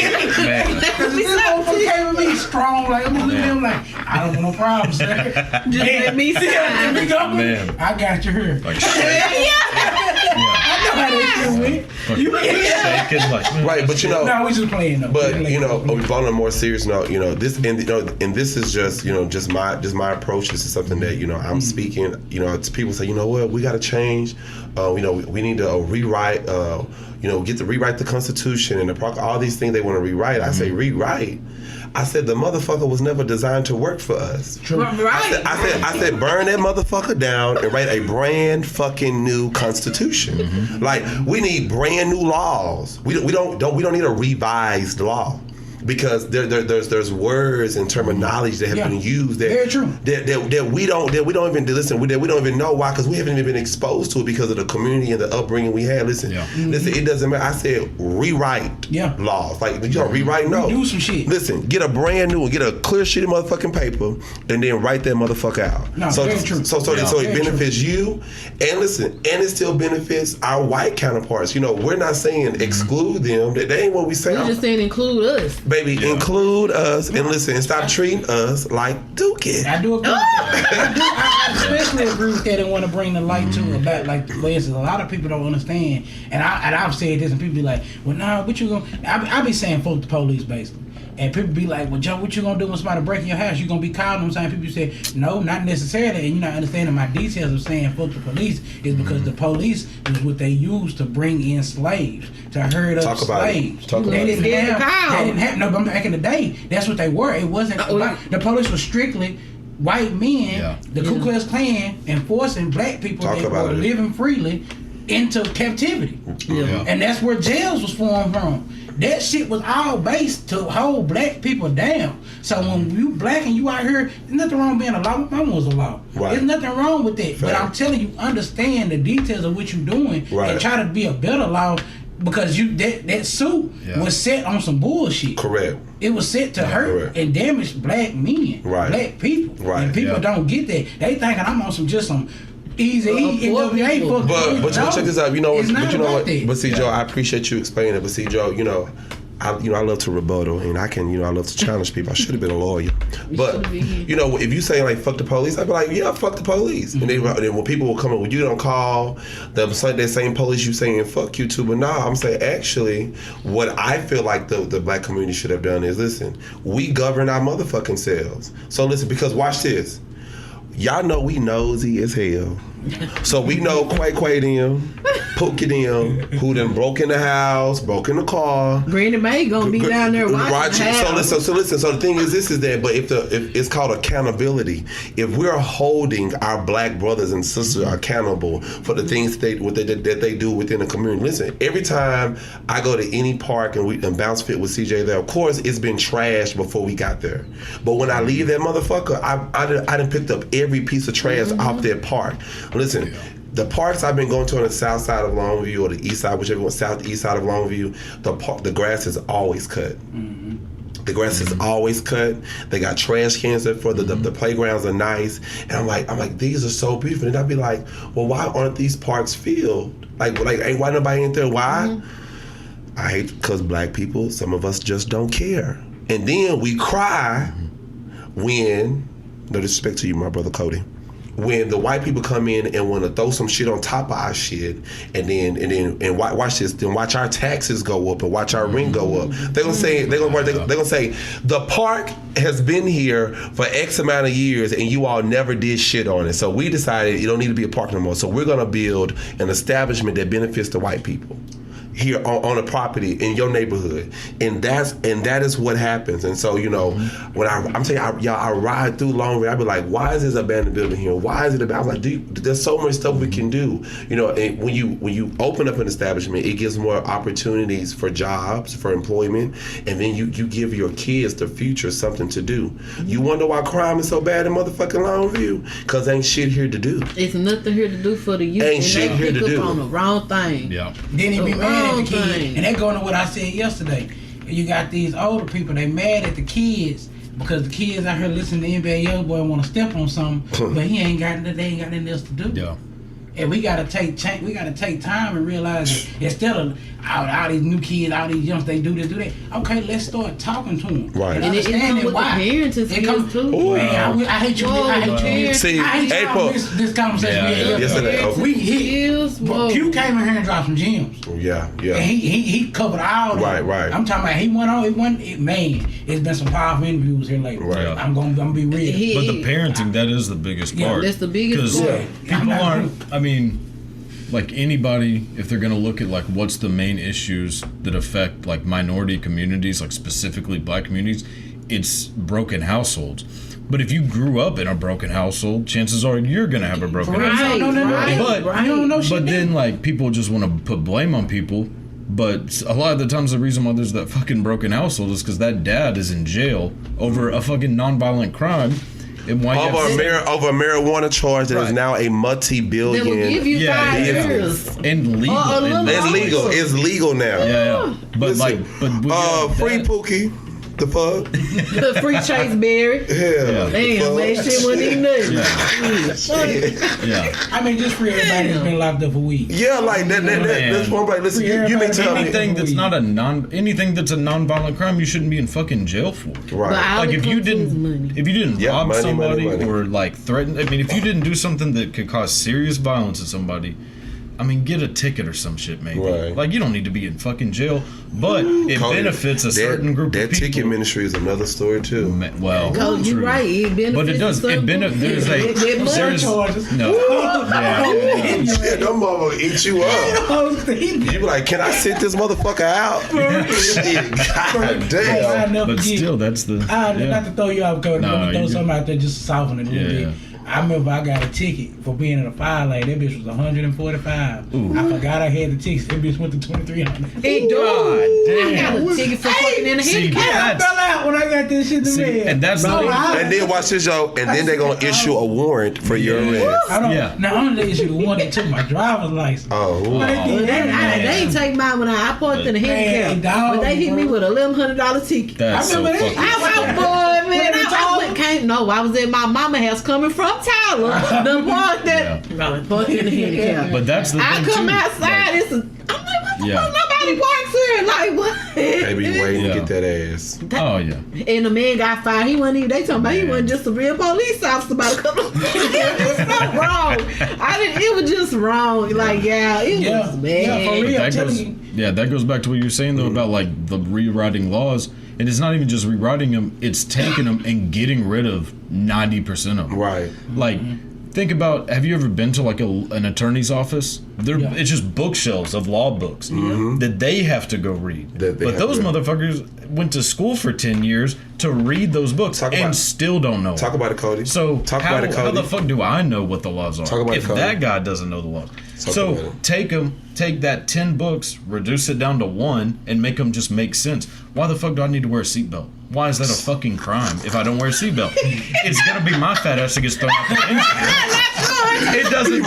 Because this motherfucker came with me strong. Like, I'm looking at him like, I don't want no problems, sir. Just let me see. There we go. Man. I got you here. Like, I know how they do it. You shaking, like, Right, but No, we just playing though. But on a more serious note, this and this is just just my approach. This is something that I'm speaking. It's people say, what, we got to change. We need to rewrite. Get to rewrite the Constitution and all these things they want to rewrite. I say rewrite. I said the motherfucker was never designed to work for us. True. Right. I said burn that motherfucker down and write a brand fucking new Constitution. Like we need brand new laws. We don't need a revised law. Because there's words and terminology that have been used that very true. that we don't even listen. We don't even know why, because we haven't even been exposed to it because of the community and the upbringing we had. Listen, it doesn't matter. I said rewrite laws. Like rewrite. No, do some shit. Listen, get a brand new one, get a clear sheet of motherfucking paper, and then write that motherfucker out. No, so very true. So it benefits you, and listen, and it still benefits our white counterparts. We're not saying exclude them. That ain't what we say. We're just saying include us. Baby, include us and listen and stop treating us like dookie. I do agree with that. I especially agree with that and want to bring the light to about like the ways a lot of people don't understand. And I've said this and people be like, well, nah, what you gonna? I be saying fuck the police basically. And people be like, well, Joe, what you gonna do when somebody breaking your house? You gonna be calling them? Saying people say, no, not necessarily. And you're not understanding my details of saying fuck the police is because the police is what they used to bring in slaves, to herd up slaves. They didn't have no, but back in the day, that's what they were. It wasn't the police was strictly white men, the Ku Klux Klan, enforcing black people that were living freely into captivity. And that's where jails was formed from. That shit was all based to hold black people down. So when you black and you out here, there's nothing wrong with being a law. My mama was a law. Right. There's nothing wrong with that. Fair. But I'm telling you, understand the details of what you're doing and try to be a better law, because that suit was set on some bullshit. Correct. It was set to hurt and damage black men, black people. Right. And people don't get that. They thinking I'm on some easy NWA. But check this out. But see, Joe, I appreciate you explaining it. But see, Joe, I love to rebuttal, and I love to challenge people. I should have been a lawyer. But if you say like fuck the police, I'd be like, yeah, fuck the police. And then when people will come up, you don't call that same police you saying fuck you too. But no, I'm saying actually what I feel like the black community should have done is listen, we govern our motherfucking selves. So listen, because watch this. Y'all know we nosy as hell. So we know Quay them, Pookie them, who done broke in the house, broke in the car. Brandon May gonna be down there watching. So listen. So the thing is, this is that. But if it's called accountability. If we're holding our black brothers and sisters accountable for the things that they do within the community. Listen, every time I go to any park and bounce fit with CJ there, of course it's been trashed before we got there. But when I leave that motherfucker, I done picked up every piece of trash off that park. Listen, the parks I've been going to on the south side of Longview or the east side, whichever one, southeast side of Longview, the grass is always cut. The grass is always cut. They got trash cans there for the playgrounds are nice. And I'm like, these are so beautiful. And I'd be like, well, why aren't these parks filled? Like ain't why nobody in there? Why? I hate because black people, some of us just don't care. And then we cry when, no disrespect to you, my brother Cody, when the white people come in and want to throw some shit on top of our shit, and watch this, then watch our taxes go up and watch our rent go up. They're gonna say the park has been here for X amount of years and you all never did shit on it. So we decided it don't need to be a park no more. So we're gonna build an establishment that benefits the white people. here on a property in your neighborhood, and that is what happens. And so, you know, when I'm telling y'all, I ride through Long Range, I be like, why is this abandoned building here? Why is it abandoned? I'm like, there's so much stuff we can do. You know, and when you open up an establishment, it gives more opportunities for jobs, for employment, and then you give your kids the future something to do. You wonder why crime is so bad in motherfucking Longview? Because ain't shit here to do. It's nothing here to do for the youth. Ain't shit here to do. On the wrong thing. Yeah. Then he be mad at the kids. And that going to what I said yesterday. You got these older people, they mad at the kids because the kids out here listening to NBA Youngboy want to step on something, but they ain't got nothing else to do. Yeah. And we gotta take time and realize that instead of all these new kids, all these youngsters, they do this, do that. Okay, let's start talking to them. Right. And it comes with why. the parenting skills too. Man, I hate you. I hate you. See, I hate April. This conversation. Yesterday. We hit. Q came in here and dropped some gems. Yeah. And he covered all that. Right. I'm talking about he went on. Man, it's been some powerful interviews here lately. Right. I'm gonna be real. But the parenting, that is the biggest part. That's the biggest part. People aren't, I mean, like anybody, if they're going to look at like what's the main issues that affect like minority communities, like specifically black communities, it's broken households. But if you grew up in a broken household, chances are you're going to have a broken household. But then like people just want to put blame on people. But a lot of the times the reason why there's that fucking broken household is because that dad is in jail over a fucking nonviolent crime. Over a marijuana charge that is now a multi-billion. They will give you 5 years. And legal. It's legal now. Yeah. But listen, free Pookie. The fuck? The free Chase Berry. Yeah. Damn, man, shit wasn't even nothing. Yeah. I mean, just for everybody that's been locked up for weeks. Yeah, like that's one like. Listen, you may tell me anything that's not anything that's a non-violent crime, you shouldn't be in fucking jail for. Right. Like if you didn't rob somebody or like threaten. I mean, if you didn't do something that could cause serious violence to somebody. I mean, get a ticket or some shit, maybe. Right. Like, you don't need to be in fucking jail, but it benefits a certain group of people. That ticket ministry is another story, too. Well, Cody, you're right. It benefits. But it does. There's no. Yeah, them mama eat you up. You be like, can I sit this motherfucker out? God damn. But still, that's the. Not to throw you off, Cody. I'm going to throw something out there just to soften it a little bit. I remember I got a ticket for being in a fire lane. That bitch was 145. Ooh. I forgot I had the ticket. That bitch went to 2,300. Hey, dog. I got a ticket for fucking in the handicap. I fell out when I got this shit to me. And that's and then watch this, yo. And then they're gonna issue a warrant for your arrest. Now only they issued the one that took my driver's license. Oh, they ain't take mine when I parked in the handicap. But they hit me with a $1,100 ticket. That's so fucking. I was at my mama house coming from Tyler. The park that parked in the handicap. But that's the thing I come too. Outside. I'm like, what the fuck? Nobody parks here. Like what? They be waiting to get that ass. Oh yeah. And the man got fired. He wasn't even. They talking about he wasn't just a real police officer. About a couple. It was so wrong. It was just wrong. Like it was bad. Yeah, for real. That goes back to what you were saying though about like the rewriting laws. And it's not even just rewriting them; it's taking them and getting rid of 90% of them. Right. Like, think about: have you ever been to like an attorney's office? It's just bookshelves of law books that they have to go read. But those motherfuckers went to school for 10 years to read those books still don't know. Talk about it, Cody. So how the fuck do I know what the laws are if that guy doesn't know the laws? So take that 10 books, reduce it down to 1, and make them just make sense. Why the fuck do I need to wear a seatbelt? Why is that a fucking crime if I don't wear a seatbelt? It's gonna be my fat ass that gets thrown out the windshield. It doesn't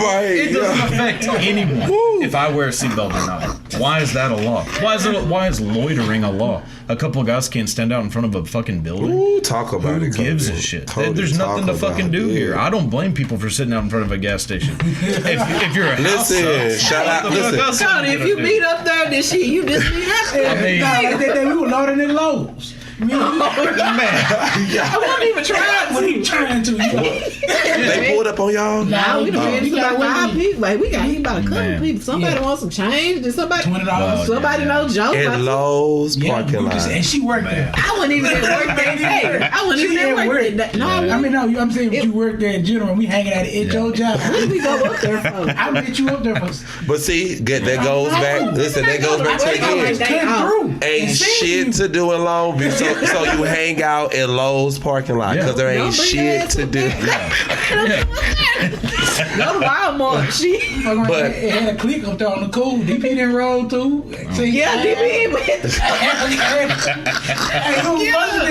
affect anyone if I wear a seatbelt or not. Why is that a law? Why is loitering a law? A couple of guys can't stand out in front of a fucking building. Ooh, talk about it. Who gives a shit? Cody, there's nothing to fucking do here. I don't blame people for sitting out in front of a gas station. if you're a shout out. Listen, Cody, if you meet up there, this shit, you just meet up there. I mean, we were loading in loads. Loading I wasn't even trying. What are you trying to? They pulled up on y'all. Nah, we done been to like 5 people. Like we got hit by a couple people. Somebody wants some change. Did somebody? $20. Somebody know Joe? At Lowe's parking lot. And she worked there. I wasn't even at work that day. I wasn't even at work that day. No, I mean, no, I'm saying you work there in general. We hanging out at your job. What did we go up there for? I met you up there for. But see, that goes back. Listen, that goes back to again. Ain't shit to do in Long Beach, so you hang out at Lowe's parking lot because there ain't shit to do. Go to Walmart, shit. But it had a click up there on the cool. DP didn't roll too. Yeah, DP, but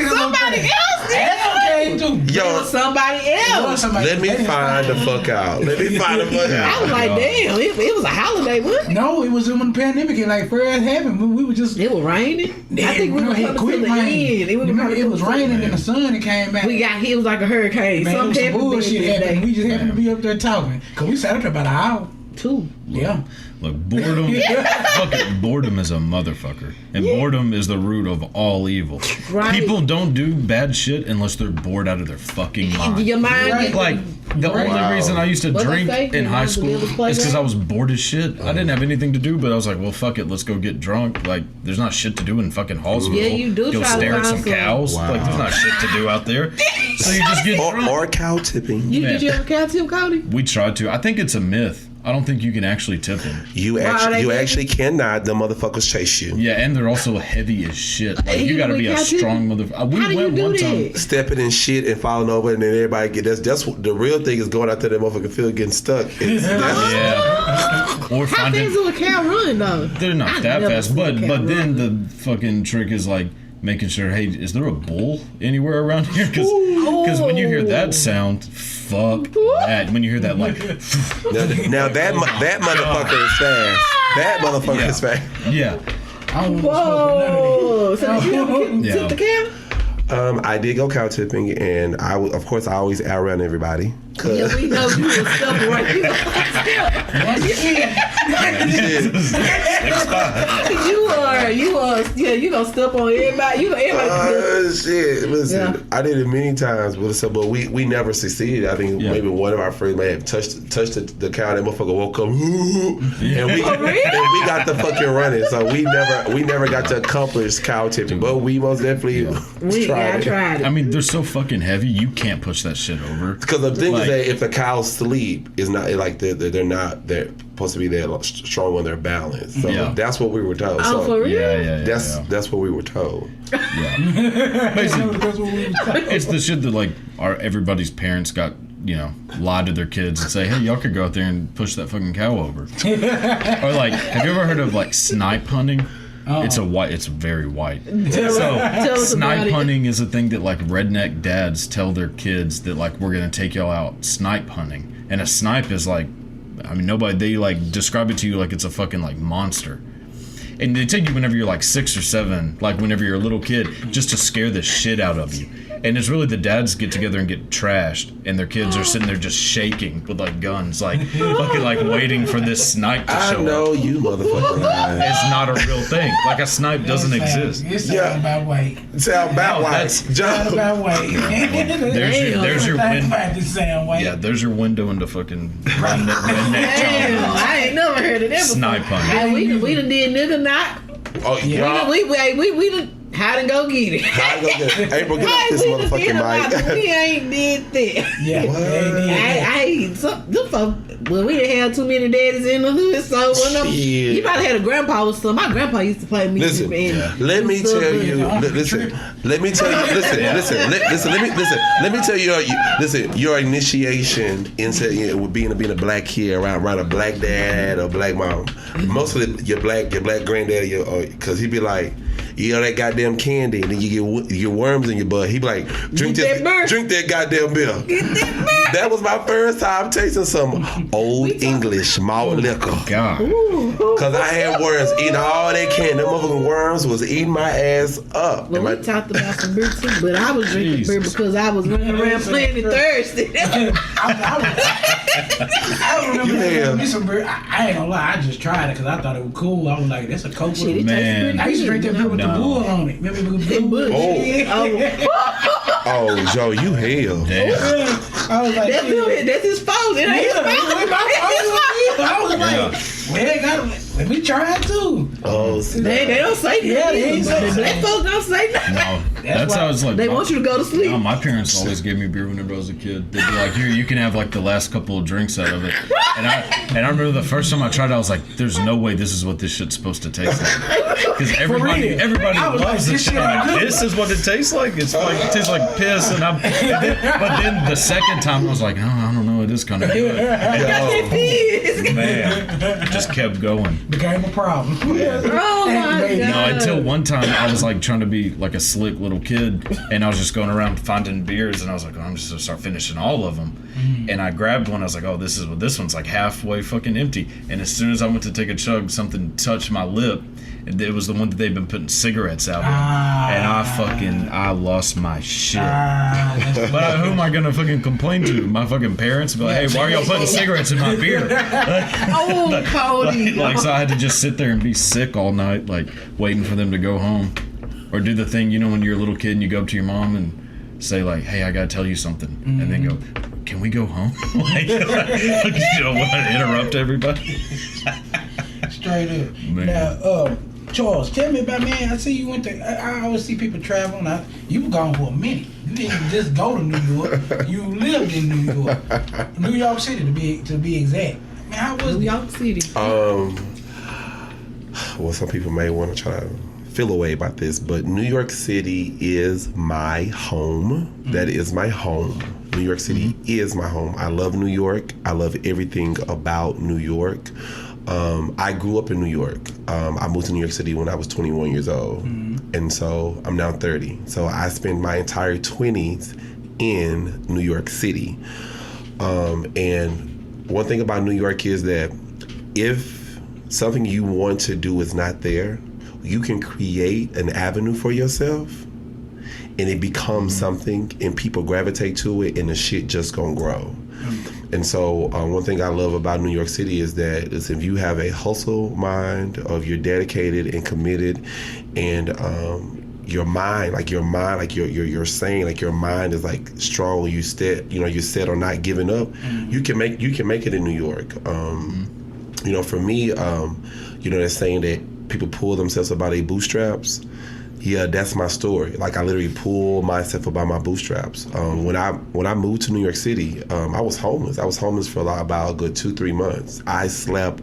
somebody else did. Yo, somebody else. Let me find the fuck out. Let me find the fuck out. I was like, damn, it was a holiday, wasn't it? No, it was when the pandemic it like first happened. We were just. It was raining. I think we were coming to the end. It was raining and the sun came back. We got hit. It was like a hurricane. Man, Some bullshit happened. We just happened to be up there talking. Cause we sat up there about an hour. 2. Yeah. Look, boredom is a motherfucker. And boredom is the root of all evil. Right. People don't do bad shit unless they're bored out of their fucking mind. Your mind Like, the only reason I used to drink in high school is because I was bored as shit. I didn't have anything to do, but I was like, well, fuck it, let's go get drunk. Like, there's not shit to do in fucking Hallsville. Yeah, you do go try to stare at find some cows. Wow. Like, there's not shit to do out there. So you just get drunk. Or cow tipping. Did you ever cow tip, Cody? We tried to. I think it's a myth. I don't think you can actually tip them. You actually cannot. The motherfuckers chase you. Yeah, and they're also heavy as shit. Like, you gotta be a strong motherfucker. We went one time. Stepping in shit and falling over, and then everybody get that's what the real thing is, going out there that motherfucking field getting stuck. Yeah. Or how fast do a cow run though? They're not that fast, but then the fucking trick is like making sure, hey, is there a bull anywhere around here? Because when you hear that sound, fuck that. When you hear that, like, now that motherfucker is fast. That motherfucker is fast. Yeah. Whoa! So did you ever tip the cow? I did go cow tipping, and of course I always outrun everybody. Yeah, we know you was stuff right. You gonna step on everybody. Shit. Listen, I did it many times, but we never succeeded. I think maybe one of our friends may have touched the cow. That motherfucker woke up, and we got the fucking running. So we never got to accomplish cow tipping, but we most definitely tried it. I mean, they're so fucking heavy, you can't push that shit over. Because the thing is that if the cows sleep, it's not like they're supposed to be that strong on their balance. So that's what we were told. Oh, for real? Yeah. That's what we were told. Yeah. Basically, it's the shit that like everybody's parents got, lie to their kids and say, hey, y'all could go out there and push that fucking cow over. Or like, have you ever heard of like snipe hunting? It's very white. So snipe hunting is a thing that like redneck dads tell their kids that like, we're gonna take y'all out snipe hunting. And a snipe is like, they like describe it to you like it's a fucking like monster. And they take you whenever you're like 6 or 7, like whenever you're a little kid, just to scare the shit out of you. And it's really the dads get together and get trashed, and their kids are sitting there just shaking with like guns, like fucking like waiting for this snipe to show up. I know you motherfucker. It's not a real thing. Like a snipe doesn't exist. It's about weight. Sound about white. Sound about weight. There's your window. Yeah, there's your window into fucking redneck I ain't never heard of that before. Snipe hunting. We done did nigga knock. Oh yeah. We done hide and go get it. April, get off this motherfucking mic. We ain't did that. Yeah. Well, we didn't have too many daddies in the hood, so you probably had a grandpa with some. My grandpa used to play music. Let me tell you. Your initiation into being a black kid around a black dad or black mom. Mostly your black granddaddy, because he'd be like, that goddamn candy, and then you get worms in your butt. He be like, drink that goddamn beer. That was my first time tasting some old English malt liquor. God. Cause I had worms eating all that candy. Them motherfucking worms was eating my ass up. Well, we talked about some beer too, but I was drinking beer because I was running around playing it thirsty. I remember me some beer. I ain't gonna lie, I just tried it because I thought it was cool. I was like, that's a Coke. Man. I used to drink that beer with the bull on it. Remember the bull? Oh, Joe, you hell. Damn. I was like, that's his fault. It ain't his fault. I was like, let me try it too. Oh, they don't say nothing. Yeah, they ain't say Black folks don't say nothing. No, that's how it's like. They want you to go to sleep. No, my parents always gave me beer whenever I was a kid. They'd be like, "Here, you can have like the last couple of drinks out of it." And I remember the first time I tried it, I was like, "There's no way this is what this shit's supposed to taste like." Because everybody loves this shit. This is what it tastes like. It's like it tastes like piss, but then the second time I was like, "Oh, I don't know, it is kind of good." And, man, just kept going. Became a problem. Oh my God. No, until one time I was like trying to be like a slick little kid, and I was just going around finding beers, and I was like, oh, I'm just gonna start finishing all of them. And I grabbed one. I was like, oh, this one's like halfway fucking empty. And as soon as I went to take a chug, something touched my lip. And it was the one that they've been putting cigarettes out in. And I lost my shit. But who am I gonna fucking complain to? My fucking parents? Be like, hey, why are y'all putting cigarettes in my beer? Oh, Cody. So I had to just sit there and be sick all night, like waiting for them to go home. Or do the thing, when you're a little kid and you go up to your mom and say like, hey, I gotta tell you something. And then go, can we go home? Like, you don't want to interrupt everybody. Straight up. Man. Now, Charles, tell me about, man, I see you went to, I always see people traveling. You were gone for a minute. You didn't just go to New York. You lived in New York. New York City, to be exact. Man, how was New York City? Well, some people may want to try to feel away about this, but New York City is my home. That is my home. New York City is my home. I love New York. I love everything about New York. I grew up in New York. I moved to New York City when I was 21 years old. And so I'm now 30. So I spent my entire 20s in New York City. And one thing about New York is that if something you want to do is not there, you can create an avenue for yourself and it becomes something and people gravitate to it and the shit just gonna grow. And so one thing I love about New York City is that if you have a hustle mind, or if you're dedicated and committed, and your mind, you're saying, like your mind is like strong, you're set on not giving up. You can make it in New York. For me, they're saying that people pull themselves up by their bootstraps. Yeah, that's my story. Like I literally pulled myself up by my bootstraps. When I moved to New York City, I was homeless. I was homeless for about a good 2-3 months. I slept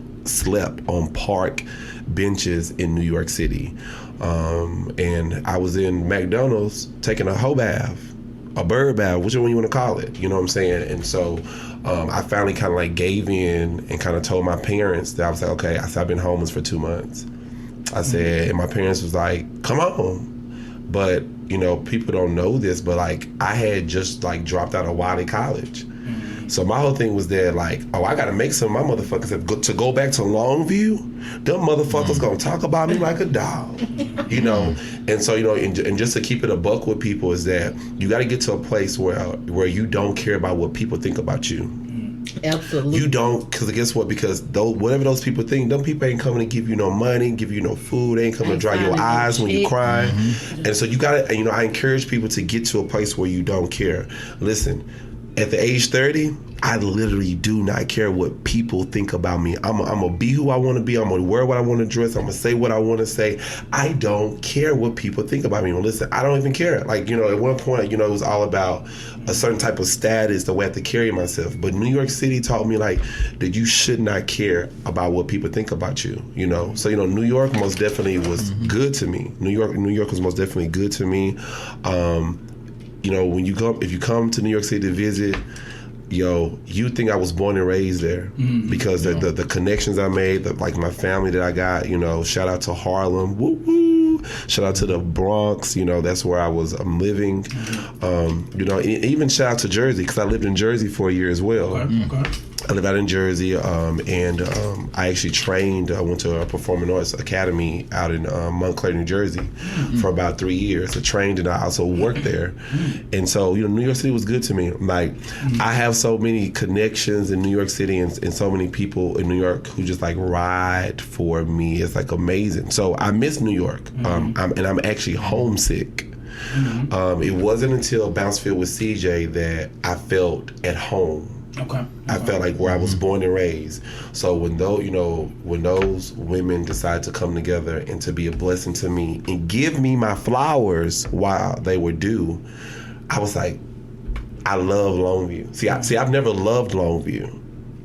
on park benches in New York City, and I was in McDonald's taking a hoe bath, a bird bath, whichever one you want to call it. You know what I'm saying? And so I finally kind of like gave in and kind of told my parents that I was like, okay, I've been homeless for 2 months. I said, and my parents was like, come on. But, people don't know this, but like I had just like dropped out of Wiley College. So my whole thing was that like, I got to make some of my motherfuckers to go back to Longview. Them motherfuckers going to talk about me like a dog, And so, and just to keep it a buck with people is that you got to get to a place where you don't care about what people think about you. Absolutely. You don't, because guess what? Because whatever those people think, them people ain't coming to give you no money, give you no food. They ain't coming to dry your eyes when you cry. And so you got to, I encourage people to get to a place where you don't care. Listen, at the age 30, I literally do not care what people think about me. I'm going to be who I want to be. I'm going to wear what I want to dress. I'm going to say what I want to say. I don't care what people think about me. Well, listen, I don't even care. Like, at one point, it was all about a certain type of status, the way I have to carry myself. But New York City taught me, like, that you should not care about what people think about you, So, New York most definitely was good to me. New York was most definitely good to me. If you come to New York City to visit, you think I was born and raised there because the connections I made, like my family that I got, shout out to Harlem, woo woo, shout out to the Bronx, that's where I was living, even shout out to Jersey because I lived in Jersey for a year as well. Okay. I live out in Jersey, and I actually trained. I went to a performing arts academy out in Montclair, New Jersey, for about 3 years. I trained and I also worked there, and so New York City was good to me. Like I have so many connections in New York City, and so many people in New York who just like ride for me. It's like amazing. So I miss New York, and I'm actually homesick. It wasn't until Bounceville with CJ that I felt at home. Okay. I felt like where I was born and raised. So when those women decide to come together and to be a blessing to me and give me my flowers while they were due, I was like, I love Longview. See, I've never loved Longview.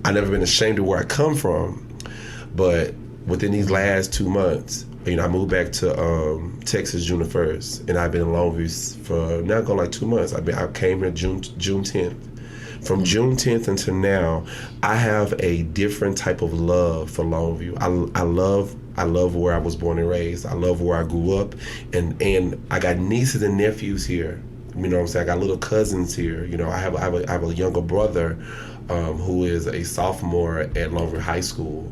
I've never been ashamed of where I come from. But within these last 2 months, I moved back to Texas June the 1st, and I've been in Longview for now going like 2 months. I came here June 10th. From June 10th until now, I have a different type of love for Longview. I love where I was born and raised. I love where I grew up, and I got nieces and nephews here. You know what I'm saying? I got little cousins here. I have a younger brother who is a sophomore at Longview High School.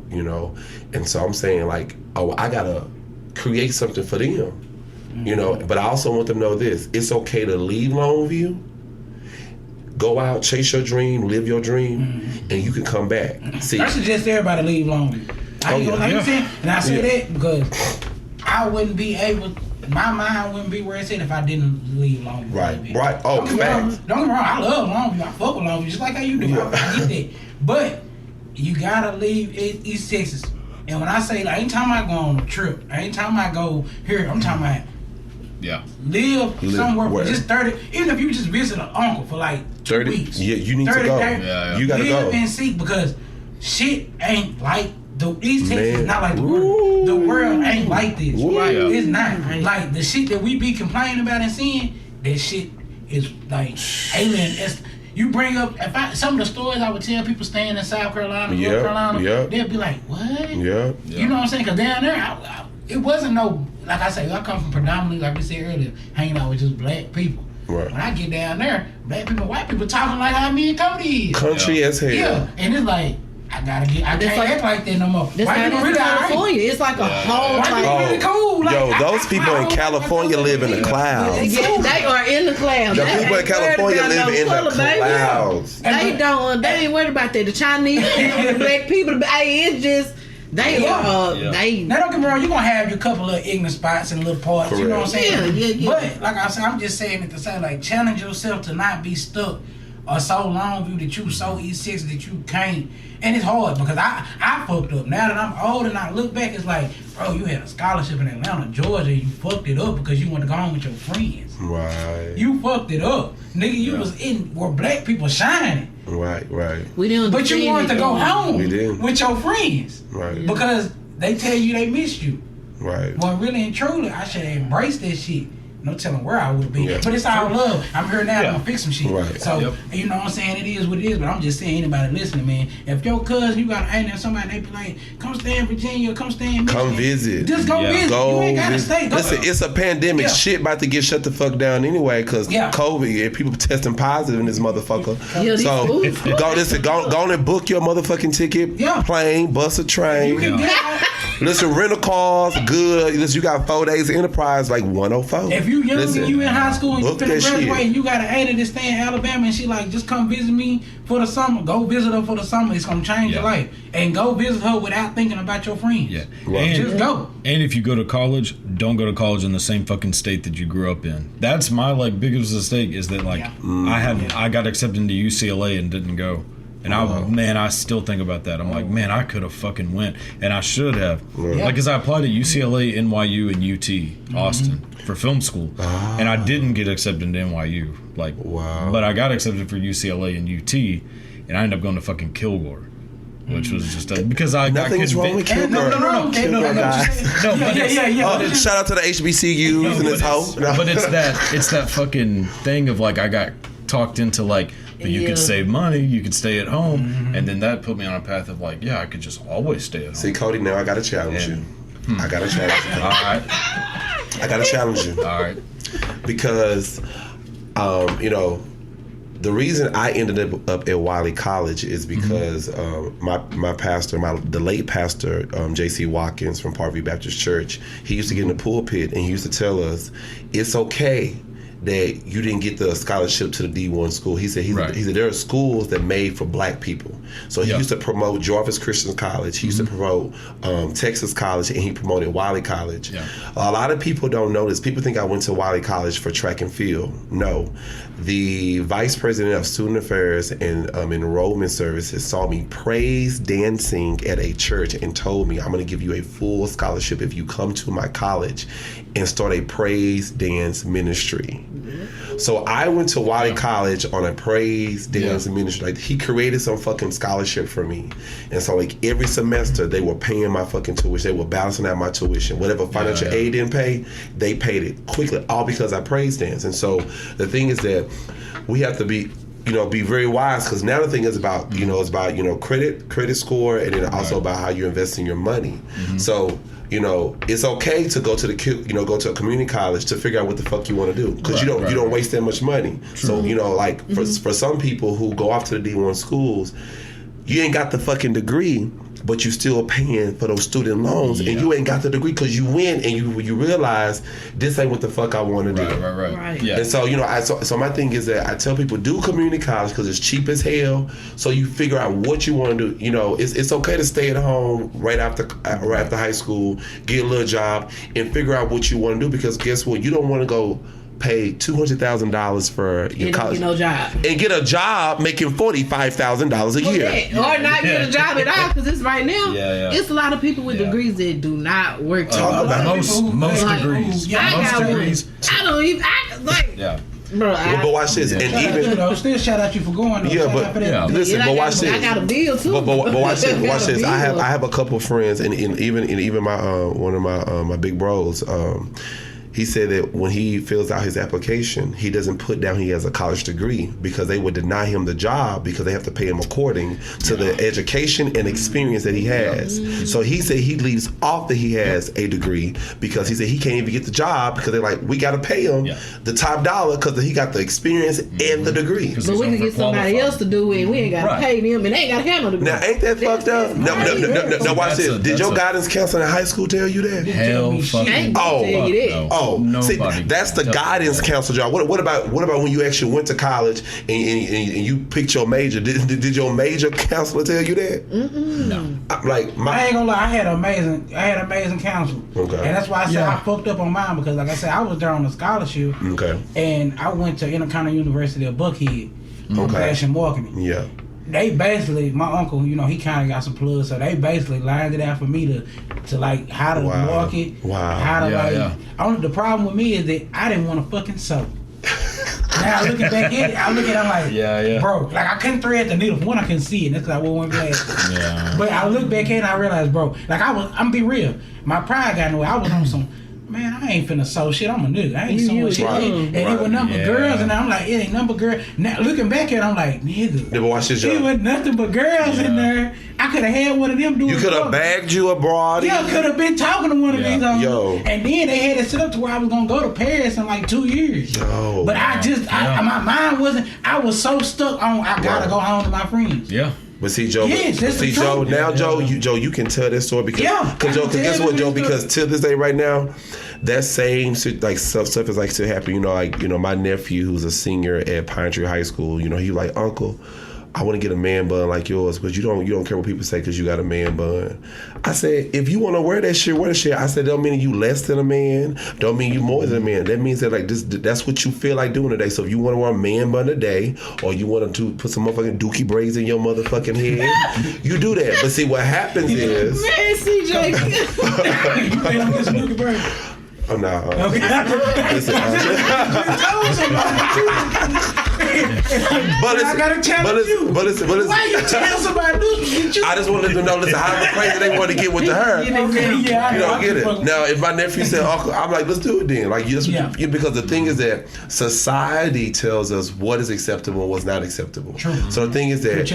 And so I'm saying like, I gotta create something for them. But I also want them to know this: it's okay to leave Longview. Go out, chase your dream, live your dream, and you can come back. See, I suggest everybody leave Longview. And I say that because I wouldn't be able. My mind wouldn't be where it's at if I didn't leave Longview. Right. Oh, facts. Don't get me wrong. I love Longview. I fuck with Longview just like how you do. I get that. But you gotta leave East Texas. And when I say, like, anytime I go on a trip, anytime I go here, I'm talking about. Live somewhere for just 30, even if you just visit an uncle for like 30 weeks. Yeah, you need to go. You gotta go. Live and see, because shit ain't like the East Texas is not like the world. The world ain't like this. Right? It's not. Like the shit that we be complaining about and seeing, that shit is like alien. You bring up some of the stories I would tell people staying in South Carolina, North Carolina, they'll be like, what? Yeah. You know what I'm saying? Because down there, it wasn't no, like I say, I come from predominantly, like we said earlier, hanging out with just black people. Right. When I get down there, black people, white people talking like how me and Cody is. Country as hell. Yeah, and it's like, I can't act like that no more. That's White people really California. It's like a whole really cool. Like, those people in California live in the clouds. Yeah, they are in the clouds. The people in California live in the clouds. They ain't worried about that. The Chinese people, the black people, it's just they don't get me wrong, you're gonna have your couple of ignorant spots and little parts, you know what I'm saying? Yeah. But like I said, I'm just saying it to say, like, challenge yourself to not be stuck or so Longview that you so East Texas that you can't. And it's hard because I fucked up. Now that I'm old and I look back, it's like, bro, you had a scholarship in Atlanta, Georgia, you fucked it up because you wanted to go home with your friends. Right. You fucked it up. Nigga, you was in where black people shining. Right. We didn't. But you wanted to go home with your friends. Right. Because they tell you they missed you. Right. Well, really and truly, I should have embraced that shit. No telling where I would be. Yeah. But it's all love. I'm here now, I'm gonna fix some shit. Right. So, you know what I'm saying? It is what it is, but I'm just saying, anybody listening, man, if your cousin, you got an aunt or somebody, they be like, come stay in Virginia, come stay in Michigan. Come visit. Just go visit. You ain't gotta stay. Listen, it's a pandemic. Shit about to get shut the fuck down anyway, because COVID and people testing positive in this motherfucker. So, go on and book your motherfucking ticket, plane, bus, or train. You can get Listen, rental cars, good. Listen, you got 4 days of Enterprise, like 104. If you young and you in high school and you finna graduate shit. and you got an aunt that stay in Alabama and she like, just come visit me for the summer. Go visit her for the summer. It's gonna change your life. And go visit her without thinking about your friends. Yeah. Right. Just go. And if you go to college, don't go to college in the same fucking state that you grew up in. That's my biggest mistake, is that I got accepted into UCLA and didn't go. And I still think about that. I'm like, man, I could have fucking went, and I should have. Like, cause I applied to UCLA, NYU, and UT Austin for film school, and I didn't get accepted to NYU. But I got accepted for UCLA and UT, and I ended up going to fucking Kilgore, which was just because I nothing's wrong with Kilgore. No, guys. Shout out to the HBCUs and this hoe. But it's that fucking thing of like, I got talked into like, but you could save money, you could stay at home, and then that put me on a path of like, I could just always stay at home. See, Cody, now I gotta challenge you. I gotta challenge you. All right. I gotta challenge you. All right. Because, the reason I ended up at Wiley College is because my pastor, the late pastor, J.C. Watkins from Parkview Baptist Church, he used to get in the pulpit and he used to tell us, it's okay that you didn't get the scholarship to the D1 school. He said there are schools that made for black people. So he used to promote Jarvis Christian College. He used to promote Texas College, and he promoted Wiley College. Yeah. A lot of people don't know this. People think I went to Wiley College for track and field. No. The vice president of student affairs and enrollment services saw me praise dancing at a church and told me, I'm going to give you a full scholarship if you come to my college and start a praise dance ministry. So I went to Wiley College on a praise dance ministry. Like, he created some fucking scholarship for me. And so like every semester they were paying my fucking tuition. They were balancing out my tuition. Whatever financial aid didn't pay, they paid it quickly, all because I praise dance. And so the thing is that we have to be very wise, because now the thing is about, credit score, and then also about how you invest in your money. So, it's okay to go to go to a community college to figure out what the fuck you want to do, because you don't waste that much money. True. So, for some people who go off to the D1 schools, you ain't got the fucking degree, but you still paying for those student loans, and you ain't got the degree because you win and you realize this ain't what the fuck I want to do. Right. Yeah. And so so my thing is that I tell people, do community college because it's cheap as hell. So you figure out what you want to do. It's okay to stay at home right after high school, get a little job, and figure out what you want to do, because guess what? You don't want to go pay $200,000 for your college and get a job making $45,000 a year, or not get a job at all, because it's right now. It's a lot of people with degrees that do not work. Most degrees. I don't even Bro, but watch this, and even still shout out you for going. Listen, but watch this. I got a bill too. But watch this. Watch this. I have a couple of friends, and even my one of my big bros. He said that when he fills out his application, he doesn't put down he has a college degree, because they would deny him the job because they have to pay him according to the education and experience that he has. So he said he leaves off that he has a degree, because he said he can't even get the job because they're like, we got to pay him the top dollar because he got the experience and the degree. But we can get somebody else to do it. We ain't got to pay them, and they ain't got to have no degree. Now, ain't that fucked up? No, watch this. Did your guidance counselor in high school tell you that? Hell fucking no. See, that's the guidance counselor job. What about when you actually went to college and you picked your major? Did your major counselor tell you that? No. I ain't gonna lie. I had amazing counsel. Okay. And that's why I said I fucked up on mine, because like I said, I was there on a scholarship. Okay. And I went to Intercontinental University of Buckhead for fashion marketing. Yeah. They basically, my uncle, he kind of got some plugs, so they basically lined it out for me to like how to market, how to the problem with me is that I didn't want to fucking sew. Now looking back at it, I'm like, bro, like I couldn't thread the needle. For one, I couldn't see it. That's because I wore one glasses. But I look back at it and I realized, bro, like I'm gonna be real. My pride got in the way. I was on some. Man, I ain't finna sew shit. I'm a nigga. I ain't sewing shit. And it was number girls, and I'm like, it ain't number girl. Now looking back at it, I'm like, nigga. Never watch this, it was nothing but girls in there. I could have had one of them do it. You could have bagged you abroad. Yeah, could have been talking to one of these. And then they had it set up to where I was gonna go to Paris in like 2 years. But I just, my mind wasn't. I was so stuck on. I gotta go home to my friends. Yeah. But see, Joe, Joe, you can tell that story because guess what, Joe? Because till this day, right now, that same like stuff is like still happening. My nephew who's a senior at Pine Tree High School. He like, Uncle, I want to get a man bun like yours, but you don't care what people say because you got a man bun. I said, if you want to wear that shit, wear the shit. I said, don't mean you less than a man, don't mean you more than a man. That means that like that's what you feel like doing today. So if you want to wear a man bun today, or you want to put some motherfucking dookie braids in your motherfucking head, you do that. But see, what happens is, man, CJ, you made him get some dookie braids. Oh no. I gotta challenge you. But why you tell somebody to I just wanted to know, listen, how crazy they want to get with her. You don't get it. Now, if my nephew said, Uncle, I'm like, let's do it then. Like, because the thing is that society tells us what is acceptable and what's not acceptable. True. So the thing is that,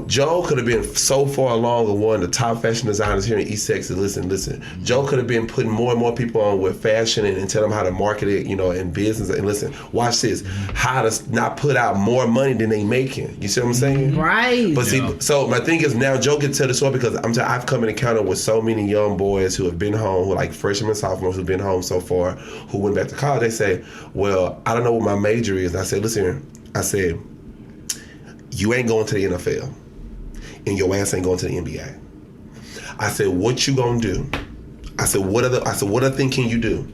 Joe could have been so far along and one of the top fashion designers here in East Texas. Listen. Joe could have been putting more and more people on with fashion and tell them how to market it, in business. And listen, watch this, how to not put put out more money than they making. You see what I'm saying? Right. But see, so my thing is now Joe can tell the story because I've come in encounter with so many young boys who have been home, who like freshmen and sophomores who've been home so far, who went back to college. They say, well, I don't know what my major is. And I said, listen, you ain't going to the NFL and your ass ain't going to the NBA. I said, what you gonna do? I said, what other thing can you do?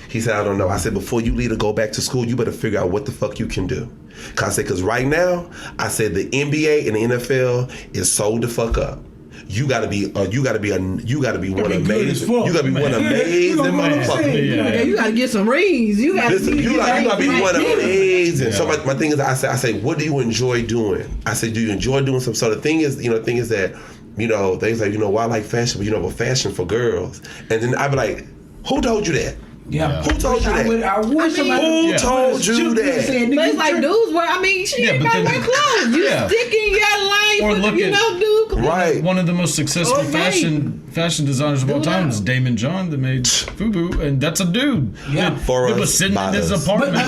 He said, I don't know. I said, before you leave to go back to school, you better figure out what the fuck you can do. Cause right now, I said the NBA and the NFL is sold the fuck up. You gotta be one amazing motherfucker. Yeah, you gotta get some rings. You gotta be one amazing. So my thing is, I say, what do you enjoy doing? I said, do you enjoy doing something? So the thing is that, they say, why I like fashion, but fashion for girls. And then I'd be like, who told you that? Yeah. Who told you that? Who told you that? But it's like dudes wear. She ain't about to wear clothes. You stick in your life. Or look at dude. Right. One of the most successful fashion designers of all time is Damon John that made FUBU, and that's a dude. Yeah. That was sitting in his apartment, he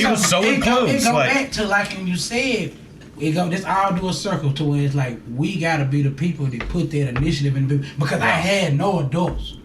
was sewing clothes. It go back to like when you said. This all do a circle to where it's like we gotta be the people that put that initiative in the because I had no adults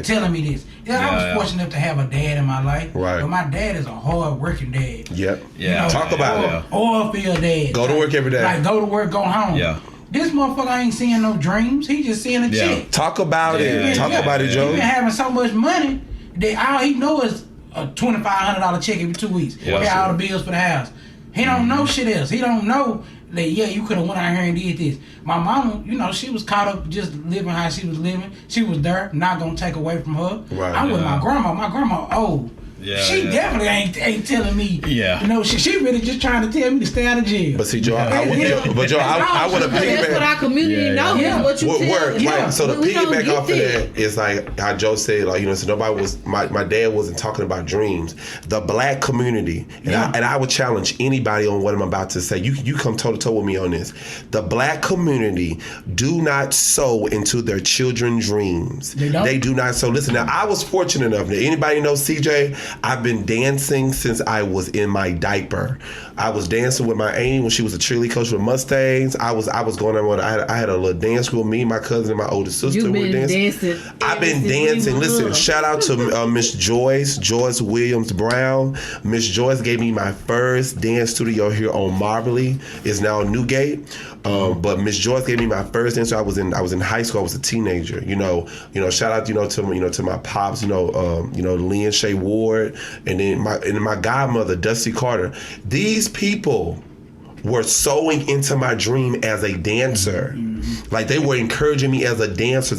telling me this. I was fortunate enough to have a dad in my life, but my dad is a hard working dad. Yep. Yeah. Talk about it. Oil field dad. Go to work every day. Like go to work, go home. Yeah. This motherfucker ain't seeing no dreams. He just seeing a chick. Talk about it. Talk about it, Joe. He been having so much money that all he know is a $2,500 check every 2 weeks. Pay all the bills for the house. He don't know shit else. He don't know that, you could have went out here and did this. My mama, she was caught up just living how she was living. She was there, not going to take away from her. Right, I'm with my grandma. My grandma old. She definitely ain't telling me. Yeah. She really just trying to tell me to stay out of jail. But see, Joe, I want to piggyback. That's what our community knows. Yeah. What you tell. Right. So the piggyback off of that is like how Joe said, so nobody was. My dad wasn't talking about dreams. The black community, and I would challenge anybody on what I'm about to say. You come toe to toe with me on this. The black community do not sow into their children's dreams. They do not. So listen. Now I was fortunate enough. Anybody know CJ? I've been dancing since I was in my diaper. I was dancing with my auntie when she was a cheerleading coach with Mustangs. I was going on. I had a little dance with me, my cousin, and my older sister. You've been dancing. I've been dancing. Listen, shout out to Miss Joyce Williams Brown. Miss Joyce gave me my first dance studio here on Marbley. It's now Newgate. But Miss Joyce gave me my first dance. I was in high school. I was a teenager. Shout out to my pops. Lynn Shea Ward. And then my godmother, Dusty Carter. These people were sewing into my dream as a dancer. Like they were encouraging me as a dancer.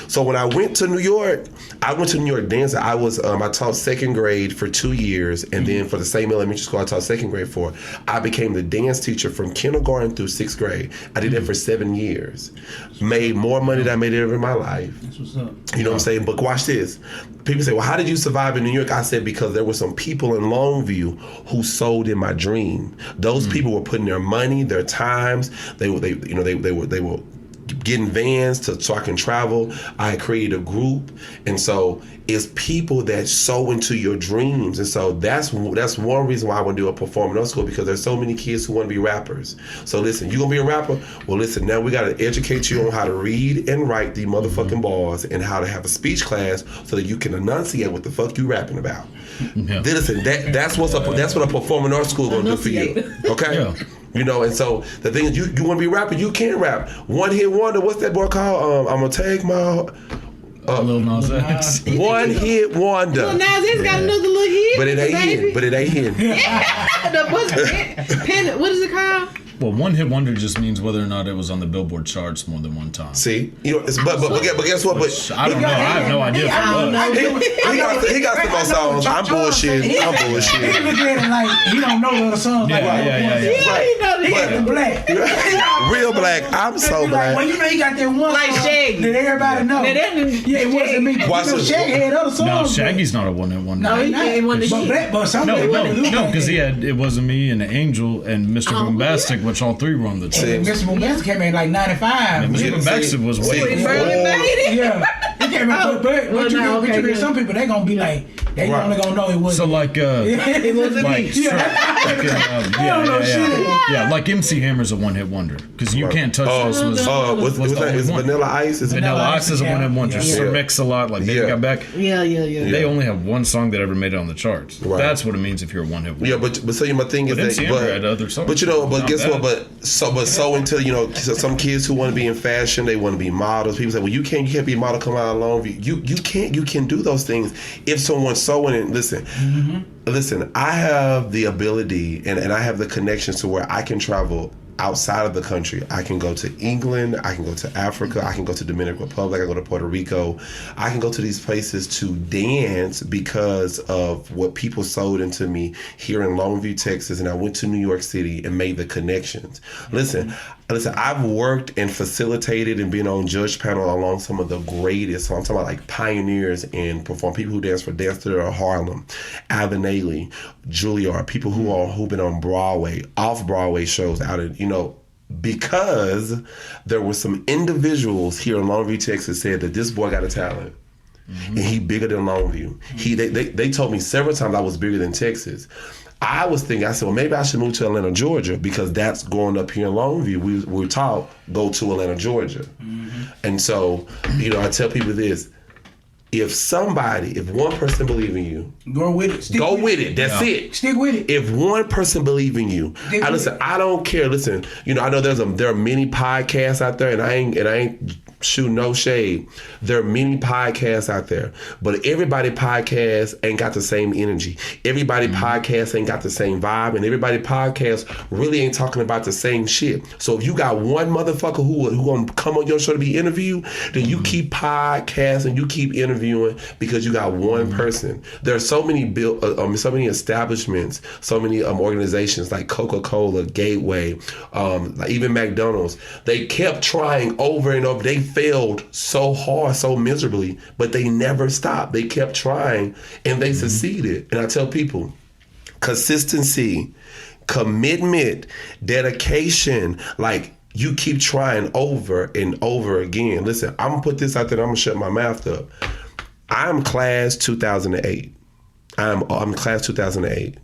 So when I went to New York, dancing. I taught second grade for 2 years, and then for the same elementary school I taught second grade for, I became the dance teacher from kindergarten through 6th grade. I did that for 7 years. Made more money than I made ever in my life. That's what's up. You know what I'm saying? But watch this. People say, well, how did you survive in New York? I said, because there were some people in Longview who sold in my dream. Those people were putting their money, their times. They were getting vans so I can travel. I created a group, and so it's people that sow into your dreams, and so that's one reason why I want to do a performing arts school, because there's so many kids who want to be rappers. So listen, you gonna be a rapper? Well, listen, now we gotta educate you on how to read and write the motherfucking bars, and how to have a speech class so that you can enunciate what the fuck you rapping about. Yeah. Listen, that's what a performing arts school gonna do for you. Okay. Yeah. And so the thing is, you want to be a rapper, you can rap. One hit wonder. What's that boy called? I'm gonna take my Lil Nas X. One hit wonder. Lil Nas X got another little hit. But it ain't hit. What is it called? Well, one hit wonder just means whether or not it was on the Billboard charts more than one time. See, but guess what? But I don't know. I have no idea. He got some more songs. I'm bullshit. He look at it like he don't know other songs. Yeah. Black. Real black. I'm so black. Well, he got that one like Shaggy that everybody knows. It wasn't me. Shaggy had other songs. No, Shaggy's not a one hit wonder. No, he ain't one. But because he had It Wasn't Me and The Angel and Mr. Boombastic, which all three were on the team. Mr. Boombastic came in like 95. Mr. Boombastic was way before. Yeah. He came in, but some people, they gonna be like, They only gonna know it wasn't. So like, It wasn't like, me. yeah, like MC Hammer's a one-hit wonder because you can't touch this. What's that? Is Vanilla Ice? Vanilla Ice is a one-hit wonder. Yeah. Sir Mix-a-Lot, like Baby Got Back. Yeah. They only have one song that ever made it on the charts. Right. That's what it means if you're a one-hit wonder. Yeah, but so my thing is But MC Hammer that, had other songs. but guess Not what? bad. So until some kids who want to be in fashion, they want to be models. People say, well, you can't be a model. Come out alone. You can do those things if someone's sewing it. Listen, I have the ability and I have the connections to where I can travel outside of the country. I can go to England, I can go to Africa, I can go to Dominican Republic, I can go to Puerto Rico. I can go to these places to dance because of what people sold into me here in Longview, Texas, and I went to New York City and made the connections. Listen, I've worked and facilitated and been on judge panel along some of the greatest, so I'm talking about like pioneers and perform people who dance for Dance Theater of Harlem, Alvin Ailey, Juilliard, people who've been on Broadway, off-Broadway shows out in, because there were some individuals here in Longview, Texas said that this boy got a talent. And he bigger than Longview. They told me several times I was bigger than Texas. I was thinking, I said, well, maybe I should move to Atlanta, Georgia, because that's growing up here in Longview. We were taught, go to Atlanta, Georgia. And so, I tell people this. If one person believe in you, go with it. Go with it. That's it. Stick with it. If one person believe in you, I don't care. Listen, I know there are many podcasts out there, and I ain't shooting no shade. There are many podcasts out there, but everybody podcast ain't got the same energy. Everybody podcast ain't got the same vibe, and everybody podcast really ain't talking about the same shit. So if you got one motherfucker who gonna come on your show to be interviewed, then you keep podcasting, you keep interviewing because you got one person. There are so many so many establishments, so many organizations like Coca-Cola, Gateway, like even McDonald's. They kept trying over and over. They failed so hard, so miserably, but they never stopped. They kept trying and they succeeded. And I tell people, consistency, commitment, dedication, like you keep trying over and over again. Listen, I'm gonna put this out there and I'm gonna shut my mouth up. I'm class 2008. I'm class 2008.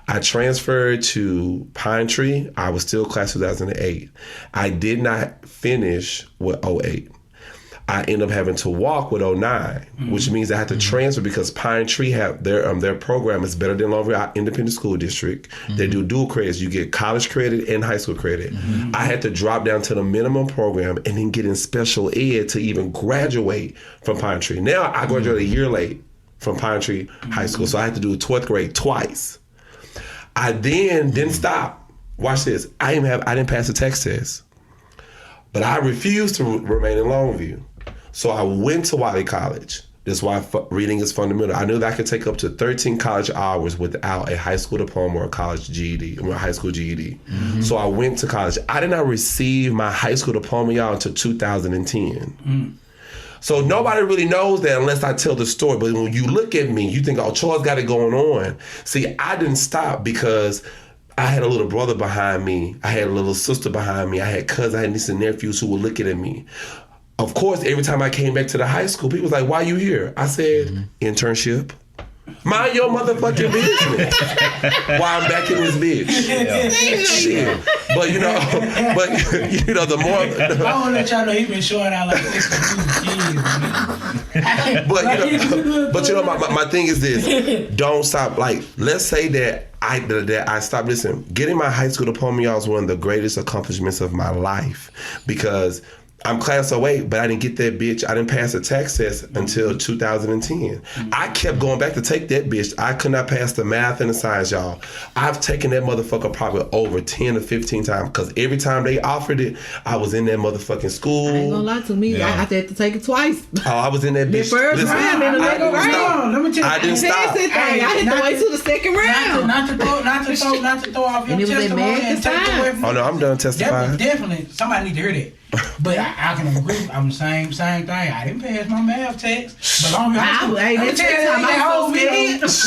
I transferred to Pine Tree. I was still class 2008. I did not finish with 08. I ended up having to walk with 09, which means I had to transfer because Pine Tree have their program is better than Longview Independent School District. They do dual credits. You get college credit and high school credit. I had to drop down to the minimum program and then get in special ed to even graduate from Pine Tree. Now I graduated a year late from Pine Tree High School, so I had to do 12th grade twice. I then didn't stop. Watch this. I didn't pass the text test, but I refused to remain in Longview. So I went to Wiley College. That's why reading is fundamental. I knew that I could take up to 13 college hours without a high school diploma or a college GED, or a high school GED. So I went to college. I did not receive my high school diploma, y'all, until 2010. So nobody really knows that unless I tell the story. But when you look at me, you think, oh, Charles got it going on. See, I didn't stop because I had a little brother behind me. I had a little sister behind me. I had cousins, I had nieces and nephews who were looking at me. Of course, every time I came back to the high school, people was like, why you here? I said, internship. Mind your motherfucking business. Why I'm back in this bitch. Shit. But the more I want to let y'all know he been showing out like this for 2 years. But my thing is this. Don't stop. Like, let's say that I stopped. Listen, getting my high school diploma, y'all, was one of the greatest accomplishments of my life because I'm class 08, but I didn't get that bitch. I didn't pass the tax test until 2010. I kept going back to take that bitch. I could not pass the math and the science, y'all. I've taken that motherfucker probably over 10 or 15 times because every time they offered it, I was in that motherfucking school. I ain't gonna lie to me. I had to take it twice. Oh, I was in that bitch. The first round and the second round. Let me tell you. I didn't stop. I had to wait till the second round. Not to throw off your testimony and take away from. Oh no, I'm done testifying. Definitely, somebody need to hear that. But I can agree. I'm the same thing. I didn't pass my math test. But Longview High School,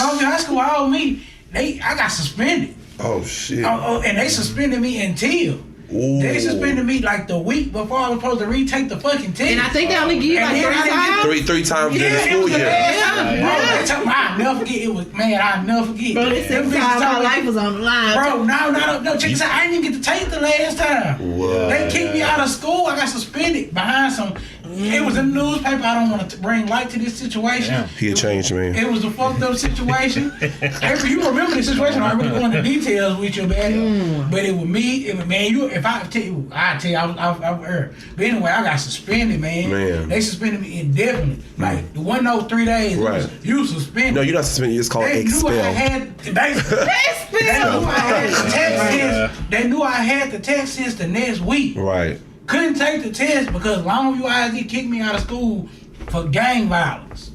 Longview High School, all me. I got suspended. Oh shit. And they suspended me until Ooh. They suspended me like the week before I was supposed to retake the fucking test. And I think they only give you like 3 times. Three times in the It school was the year. last time. Bro, they told me I'll never forget. It was, man, I'll never forget. Bro, this Them bitches time my told me- life was on the line. Bro, no, check this out. I didn't even get to take the last time. What? They kicked me out of school. I got suspended behind some. It was in the newspaper. I don't want to bring light to this situation. Yeah. He had changed, man. It was a fucked up situation. April, you remember the situation? I really go into details with you about it. But it was me. It was, man, if I tell you, I was hurt. But anyway, I got suspended, man. They suspended me indefinitely. Like, it wasn't no 3 days. Right. You suspended. No, you're not suspended. It's called They knew I expel. had. They knew I had the test since. They knew I had the test since the next week. Right. Couldn't take the test because long you guys get kicked me out of school for gang violence.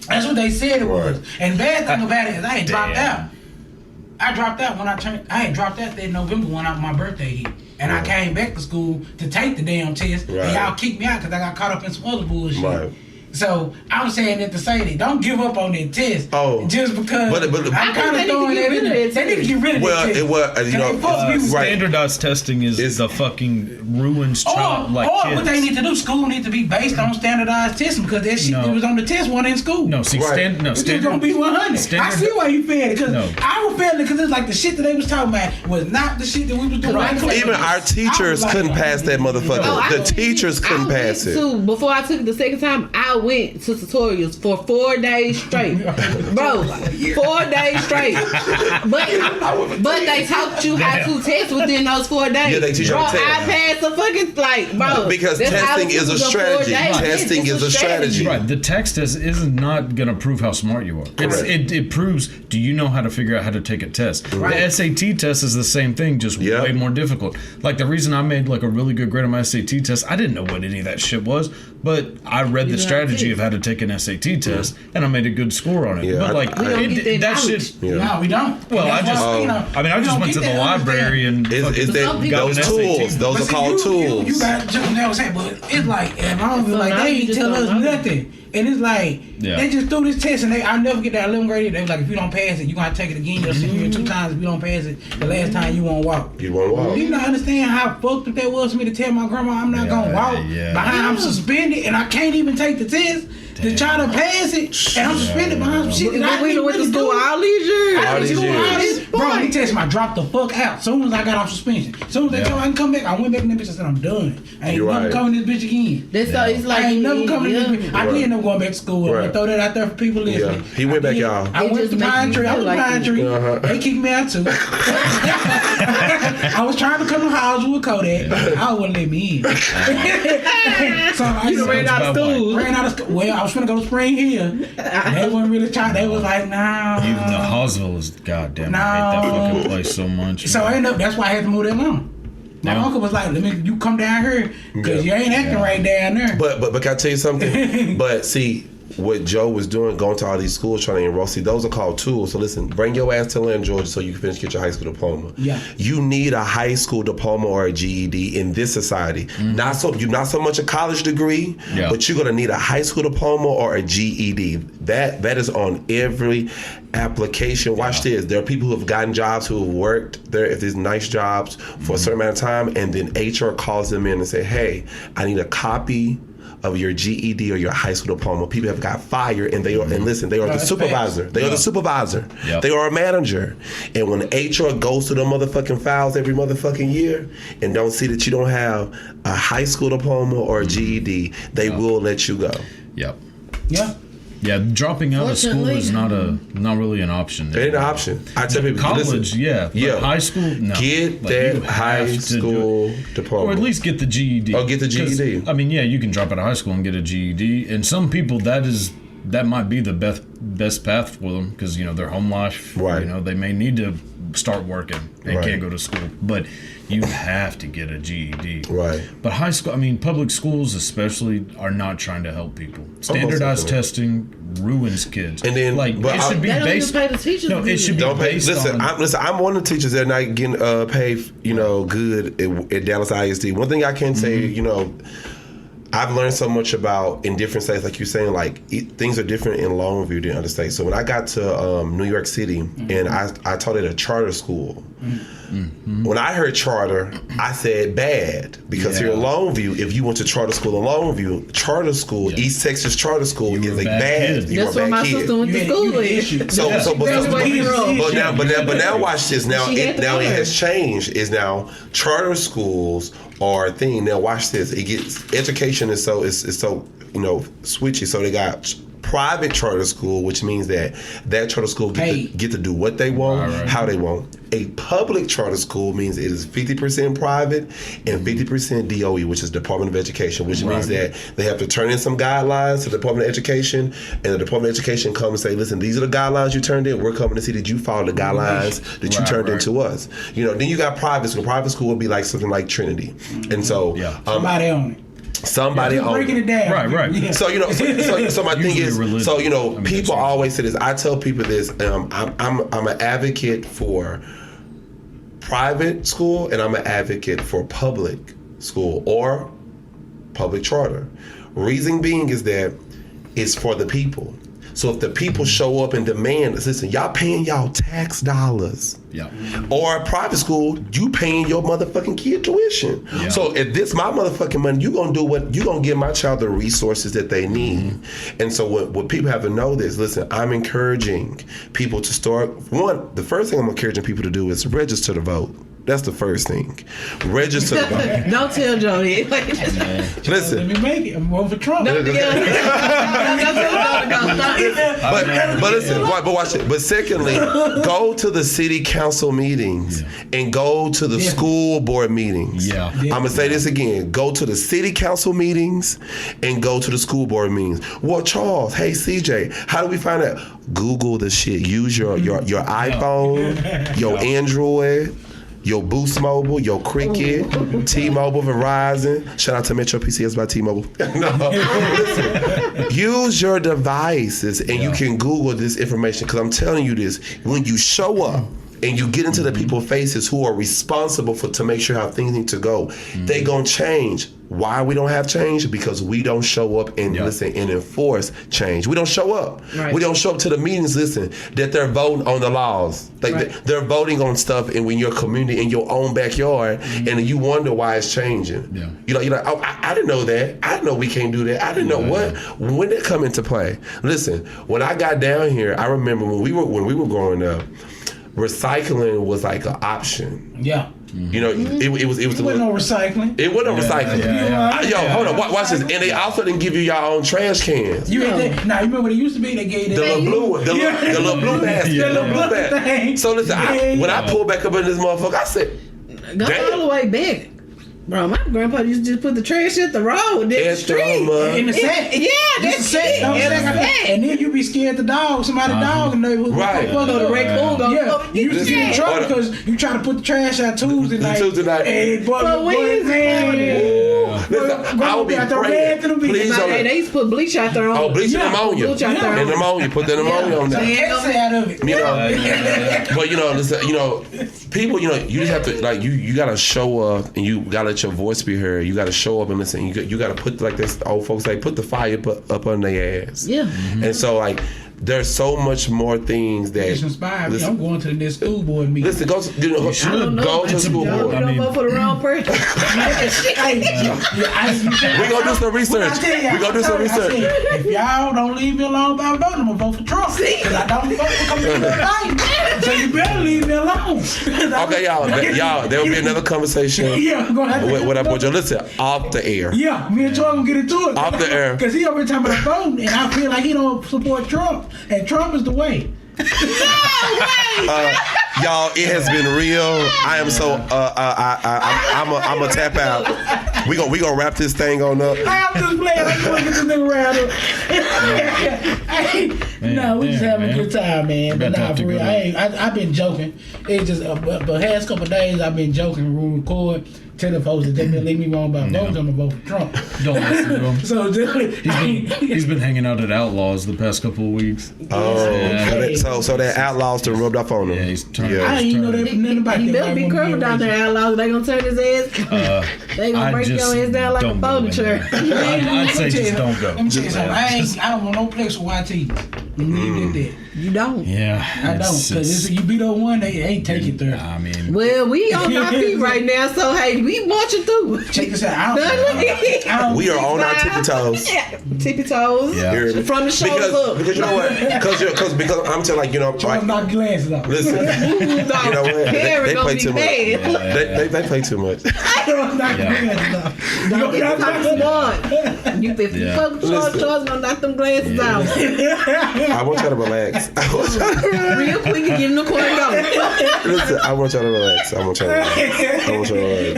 That's what they said it was. And bad thing about it is I had dropped out. I dropped out when I had dropped out that November when my birthday hit. And I came back to school to take the damn test. Right. And y'all kicked me out because I got caught up in some other bullshit. Right. So I'm saying that to say that don't give up on that test. Oh. Just because But I'm kind of throwing that in there. They need to get rid of Well, that test. it was, you know, right. Standardized testing is the fucking ruins child like or kids. what they need to do, school need to be based on standardized testing because that shit that was on the test wasn't in school. No, see, Right. It's just gonna be 100. I see why you failed it because I was failing it because it's like the shit that they was talking about was not the shit that we was doing. Even our teachers couldn't pass that motherfucker. The teachers couldn't pass it. Before I took it the second time, I went to tutorials for 4 days straight. Bro, 4 days straight. But they taught you how to test within those 4 days. Yeah, they teach you how to test. I passed the fucking, like, bro. Because testing is a strategy. Testing is a strategy. Right, the text test is not going to prove how smart you are. It proves, do you know how to figure out how to take a test? Right. The SAT test is the same thing, just way more difficult. Like, the reason I made, like, a really good grade on my SAT test, I didn't know what any of that shit was, but I read the strategy of how to take an SAT test, and I made a good score on it. Yeah, but, like, that shit... No, we don't. Well, I just went to the library and... Those tools. Those are called tools. You got to know what I'm saying, but it's like, and I don't feel like they ain't tell us nothing. And it's like, they just threw this test and I'll never get that 11th grade. They was like, if you don't pass it, you're going to take it again. You'll send you 2 times. If you don't pass it, the last time you won't walk. You won't walk. Do you not understand how fucked up that was for me to tell my grandma I'm not going to walk? Behind I'm suspended and I can't even take the test. To try to pass it, and I'm suspended behind some shit that I didn't went to really school do. all these years. All these years. Bro, he texted me, I dropped the fuck out. As soon as I got off suspension. As soon as they told me I can come back, I went back in that bitch and said, I'm done. I ain't never coming this bitch again. So it's like, I ain't never coming this bitch. I did end up going back to school. I'm gonna throw that out there for people listening. Yeah. He went back, y'all. I went to Pine Tree. I was Pine Tree. They kicked me out too. I was trying to come to Hollywood with Codak. I wouldn't let me in. So I ran out of school. Well, I was finna go to Spring Hill. They weren't really trying. They was like, nah. Even the Hallsville is goddamn. I hate that fucking place so much. So I ended up. That's why I had to move that alone. My uncle was like, you come down here because you ain't acting right down there. But can I tell you something? But see, what Joe was doing, going to all these schools trying to enroll, see, those are called tools. So listen, bring your ass to Atlanta, Georgia, so you can get your high school diploma. Yeah. You need a high school diploma or a GED in this society. Not so much a college degree, but you're gonna need a high school diploma or a GED. That is on every application. Watch this. There are people who have gotten jobs, who have worked there if there's nice jobs for a certain amount of time, and then HR calls them in and say, hey, I need a copy of your GED or your high school diploma. People have got fired, and they are, and listen, they are the supervisor. They are the supervisor. They are a manager. And when HR goes to the motherfucking files every motherfucking year and don't see that you don't have a high school diploma or a GED, they will let you go. Yep. Yeah. Yeah, dropping out of school is not really an option. It ain't an option. I tell people, college, listen, but high school, no. Get that high school diploma, or at least get the GED. Oh, get the GED. I mean, yeah, you can drop out of high school and get a GED, and some people that might be the best path for them because their home life. Right. They may need to start working and can't go to school, but you have to get a GED. Right. But high school, public schools especially are not trying to help people. Standardized testing ruins kids. And then, it should be based. Pay the teachers. No, it should be based on. I'm one of the teachers that are not getting paid, good at Dallas ISD. One thing I can say, I've learned so much about in different states, like you're saying, things are different in Longview than other states. So when I got to New York City and I taught at a charter school, When I heard charter, I said bad because here in Longview, if you went to charter school in Longview, charter school, East Texas Charter School is a bad. That's what my sister went to school with. But now watch this. Now it has changed. Is now charter schools are a thing. Now watch this. It gets education is so switchy. So they got private charter school, which means that charter school get to do what they want, how they want. A public charter school means it is 50% private and 50% DOE, which is Department of Education, which means that they have to turn in some guidelines to the Department of Education, and the Department of Education comes and say, listen, these are the guidelines you turned in. We're coming to see that you follow the guidelines that you turned into us. Then you got private school. Private school would be like something like Trinity. And so somebody on it. Somebody breaking it down. Right. Yeah. So so my thing is, religion. people always say this. I tell people this. I'm an advocate for private school, and I'm an advocate for public school or public charter. Reason being is that it's for the people. So if the people show up and demand, listen, y'all paying y'all tax dollars. Yeah. Or a private school, you paying your motherfucking kid tuition. Yeah. So if this my motherfucking money, you gonna do what? You gonna give my child the resources that they need. And so what people have to know this, listen, I'm encouraging people to start, the first thing I'm encouraging people to do is register to vote. That's the first thing. Register to vote. Don't tell Jody. Listen. Let me make it. I'm voting for Trump. But listen, but watch it. But secondly, go to the city council meetings and go to the school board meetings. I'm gonna say this again. Go to the city council meetings and go to the school board meetings. Well, Charles, hey CJ, how do we find out? Google the shit. Use your iPhone, your Android, your Boost Mobile, your Cricket, T-Mobile, Verizon. Shout out to Metro PCS by T-Mobile. Listen, use your devices and you can Google this information, because I'm telling you this, when you show up and you get into the people's faces who are responsible to make sure how things need to go, they gonna change. Why we don't have change? Because we don't show up and listen and enforce change. We don't show up. Right. We don't show up to the meetings, listen, that they're voting on the laws. Like they're voting on stuff in your community, in your own backyard, and you wonder why it's changing. Yeah. You're like, oh, I didn't know that. I didn't know we can't do that. I didn't know what. When did it come into play? Listen, when I got down here, I remember when we were growing up, recycling was like an option. Yeah. It was wasn't no recycling. It wasn't no recycling. Yo, hold on, watch this. And they also didn't give you your own trash cans. You remember what it used to be? They gave the little blue one, the little blue basket, the little blue bag. So listen, when I pulled back up in this motherfucker, I said, go all the way back. Bro, my grandpa used to just put the trash at the road, the street. In the set. That's it. And then you be scared the dog, somebody's dog in the neighborhood. Right. The raccoon you used to get in trouble because you try to put the trash out Tuesday night. But I would be praying. Please don't. They used to put bleach out there. Bleach and ammonia. And ammonia. Put that ammonia on there. But listen, people, you just have to, you gotta show up and you gotta let your voice be heard. You gotta show up and listen. You gotta put, like this old folks say, put the fire up on their ass. Yeah. And so there's so much more things that inspire me. I'm going to the next school board meeting. Listen, go to the school board. Don't vote for the wrong person. We're gonna do some research. If y'all don't leave me alone about voting, I'm gonna vote for Trump. Because I don't vote for coming. So you better leave me alone. Okay, y'all, there will be another conversation. With our boy Joe. Listen, off the air. Yeah, me and Troy gonna get into it. Off the air. Because he over talking about voting, and I feel like he don't support Trump. And Trump is the way. Y'all, it has been real. I am so I'm a tap out. We gonna wrap this thing on up. I'm just playing. I'm gonna get this nigga around. No, we just having a good time, man. But nah, for real, I've been joking. It's just the past couple of days I've been joking. We record. Tell the folks that they been leave me wrong about voting, I'm gonna vote for Trump. Don't listen to him. So he's been hanging out at Outlaws the past couple of weeks. So that Outlaws done rubbed off on him. Yeah, he's turned. I didn't know that nothing about that. He better be careful down there, Outlaws. They gonna turn his ass. They gonna break your ass down like a folding chair. I'd say just don't go. Let me tell you something. I don't want no place for YT. Leave it there. You don't. Yeah, I don't, because you beat on one, they ain't take it there. I mean, well, we on our feet right now, so hey, we marching through. Check this out. We are on our tippy toes. Tippy toes. Yeah. From the shoulders up. Because you know what? Because I'm telling like, you know, Try to knock glasses off. listen, you know what? They play too much. Yeah. They play too much. Knock glasses off. Don't get talking smart. You if you fuck with Charles gonna knock them glasses out. I want y'all to relax. Real quick and get in the corner and go. Listen, I want y'all to relax.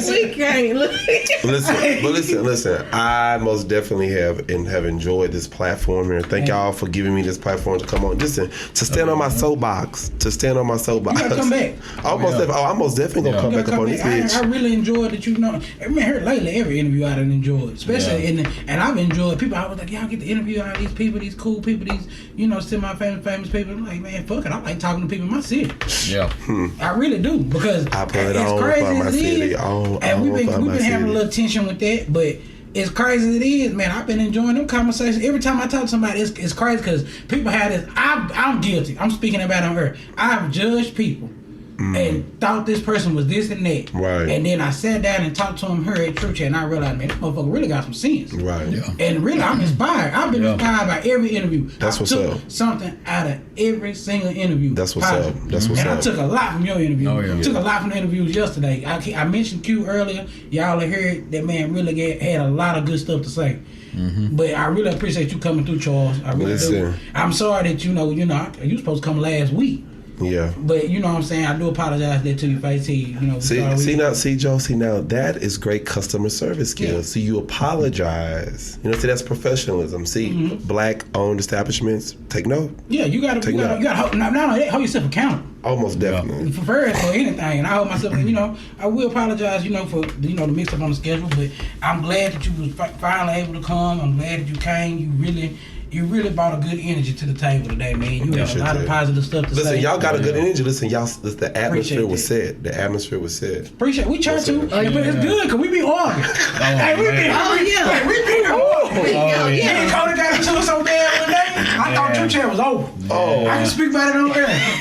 We can't. Listen. I most definitely have enjoyed this platform here. Thank y'all for giving me this platform to come on. Listen, to stand on my soapbox. You gotta come back. I'm most definitely gonna come back up on this bitch. I really enjoyed it. You know, I mean, here lately every interview I done enjoyed, especially and I've enjoyed people. I was like, y'all get to interview all these people, these cool people, these semi-famous people. I'm like, man, fuck it. I like talking to people in my city. Yeah, I really do because I put it it's on crazy for my as it city. is, and we've been having a little tension with that, but. As crazy as it is, man, I've been enjoying them conversations. Every time I talk to somebody, it's crazy because people have this. I'm guilty. I'm speaking about it on her. I've judged people and thought this person was this and that. Right. And then I sat down and talked to him, her at TruChat, and I realized, man, this motherfucker really got some sense. Right. Yeah. And really, I'm inspired. I've been inspired by every interview. That's what's took up. something out of every single interview. That's what's up. And I took a lot from your interview. Oh, yeah. Took a lot from the interviews yesterday. I mentioned Q earlier. Y'all have heard that man really had a lot of good stuff to say. Mm-hmm. But I really appreciate you coming through, Charles. I really do. I'm sorry that you supposed to come last week. Yeah. But you know what I'm saying? I do apologize that to your face. See, Joe, now that is great customer service skills. Yeah. See, you apologize. See, that's professionalism. See, black owned establishments take note. Yeah, you gotta hold yourself accountable. Almost definitely. For anything. And I hold myself, I will apologize, for the mix up on the schedule, but I'm glad that you was finally able to come. I'm glad that you came. You really brought a good energy to the table today, man. You had a lot of positive stuff to say. Listen, y'all got a good energy. Listen, the atmosphere was set. The atmosphere was set. Appreciate it. We try to, but it's good because we be arguing. We be arguing. Yeah, Cody got into it so bad one day. I thought TruChat was over. Oh, I can speak about it on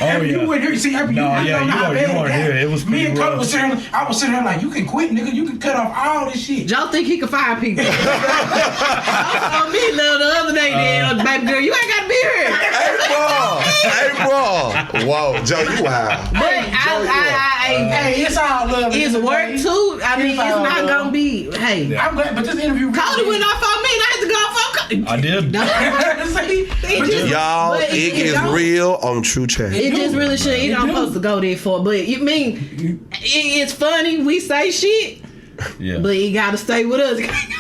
air. You went here. You see, you weren't here. It was me and Cody was sitting. I was sitting there like, you can quit, nigga. You can cut off all this shit. Y'all think he can fire people? I was on me the other day, baby girl, you ain't got to be here. April. Whoa, Joe, you wild. But hey, it's all love. It's work too. I mean, it's not gonna be. Hey, yeah. I'm glad, but this interview. Cody went off on me, and I had to go off on Cody. I did. Y'all, it is real on TruChat. It just really should. You don't supposed to go there for, but you mean it's funny. We say shit. Yeah. But you gotta stay with us.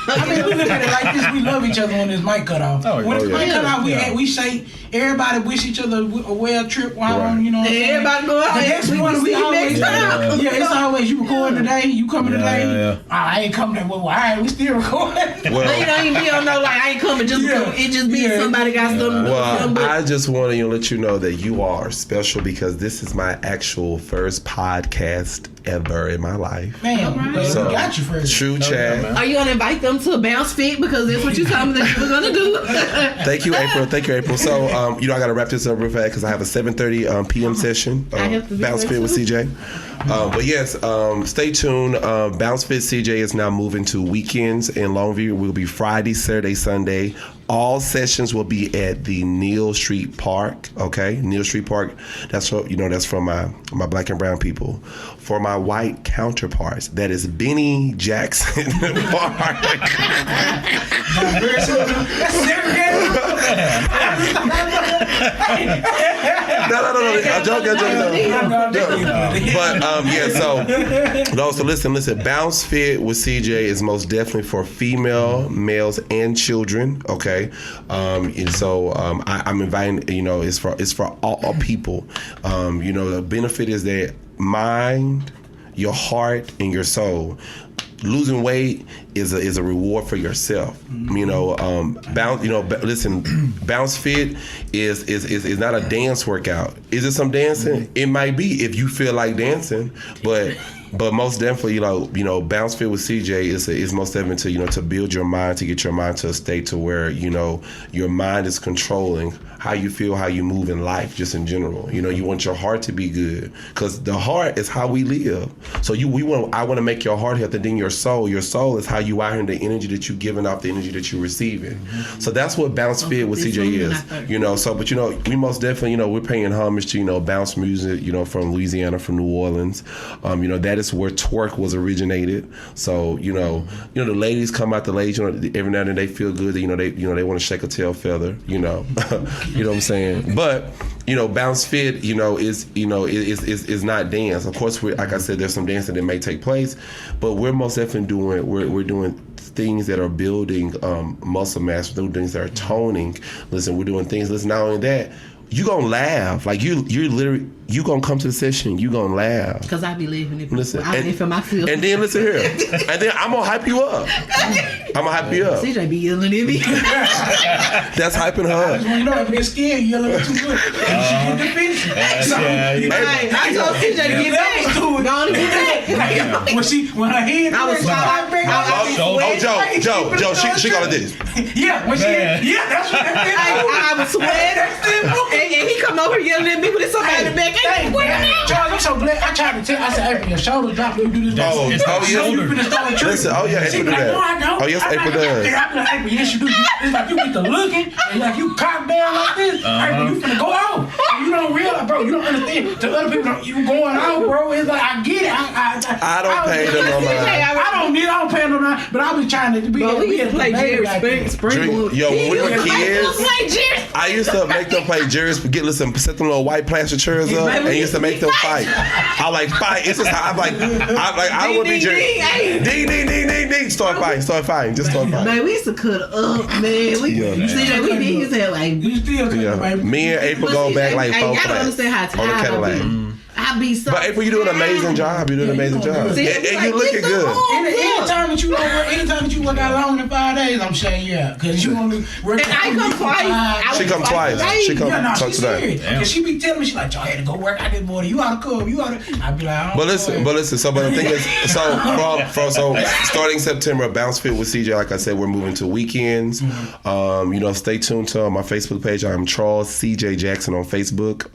I mean, we look at it like this. We love each other when this mic cut off. When this mic cut off, we say everybody wish each other a well trip while on. Everybody go out. The next one we always it's always you recording today. You coming today? Yeah. I ain't coming that well. All right, we still recording. Well, you don't even be on no like I ain't coming just because it just be somebody got something. Well, I just want to let you know that you are special because this is my actual first podcast ever in my life. Man, so, we got you first. TruChat. Are you gonna invite them to a bounce fit because that's what you told me that you were gonna do? Thank you, April. So, I got to wrap this up real fast because I have a 7:30 p.m. session. Bounce Fit with CJ. But yes, stay tuned. Bounce Fit CJ is now moving to weekends in Longview. We'll be Friday, Saturday, Sunday. All sessions will be at the Neal Street Park. Okay, Neal Street Park. That's for, that's for my black and brown people. For my white counterparts, that is Benny Jackson Park. No. I joke. But so listen. Bounce Fit with CJ is most definitely for female, males, and children. Okay, and so I'm inviting. It's for all people. The benefit is that mind, your heart, and your soul. Losing weight is a reward for yourself. Bounce Fit is not a dance workout. Is it some dancing? It might be if you feel like dancing, but But most definitely, Bounce Fit with CJ is most definitely to build your mind, to get your mind to a state to where your mind is controlling how you feel, how you move in life, just in general. You want your heart to be good, because the heart is how we live. So I want to make your heart healthy, then your soul. Your soul is how you out here, and the energy that you're giving off, the energy that you're receiving. So that's what Bounce Fit with CJ is. So but we most definitely we're paying homage to bounce music from Louisiana, from New Orleans. That is where twerk was originated. So the ladies come out, the ladies every now and then they feel good. They want to shake a tail feather. You know what I'm saying? But Bounce Fit is not dance. Of course, like I said, there's some dancing that may take place, but we're most definitely doing things that are building muscle mass. We're doing things that are toning. Listen, we're doing things. Listen, not only that, you gonna laugh. Like you're literally, you gonna come to the session, you gonna laugh. Because I be living it. Listen, for myself. And then listen here. And then I'm gonna hype you up. CJ be yelling at me. That's hyping her up. If you're scared, you yelling too good. She get defensive. I told CJ to get back. Go on and get back. When her head I was Joe, she gonna do this. Yeah, when that's what I was sweating. And he come over yelling at me with somebody back. Charles, I'm so glad. I tried to tell. I said, April, your shoulders drop. You do this. Listen, April do that. Oh, yes, April does. I'm like, April, yes, you do. It's like you get to looking, and like you cock down like this. April, you finna go out. You don't realize, bro. You don't understand. To other people, you going out, bro. It's like, I get it. I don't pay them no mind. I don't pay no mind. But I be trying to be. Bro, we used to play Jerry Springer. Yo, when we were kids, I used to make them play Jerry. Set them little white plastic chairs up, and used to make them fight. I like fight. It's just I'm like I don't want to be Jerry. Ding. Start fighting. Just start fighting. Man, we used to cut up, man. We used to have like. Me and April go back like 4 I don't understand how on the Cadillac. I be so. But April, you do an amazing job. You do an amazing job, and you looking good. Anytime that you work out longer than 5 days, I'm shutting you out because you only work. And I come twice. She come twice. She come she's serious. Because she be telling me, she like, "Y'all had to go work out this morning. You ought to come. You ought to." I be like, but listen. So, but the thing is, so starting September, Bounce Fit with CJ. Like I said, we're moving to weekends. Stay tuned to my Facebook page. I'm Charles CJ Jackson on Facebook.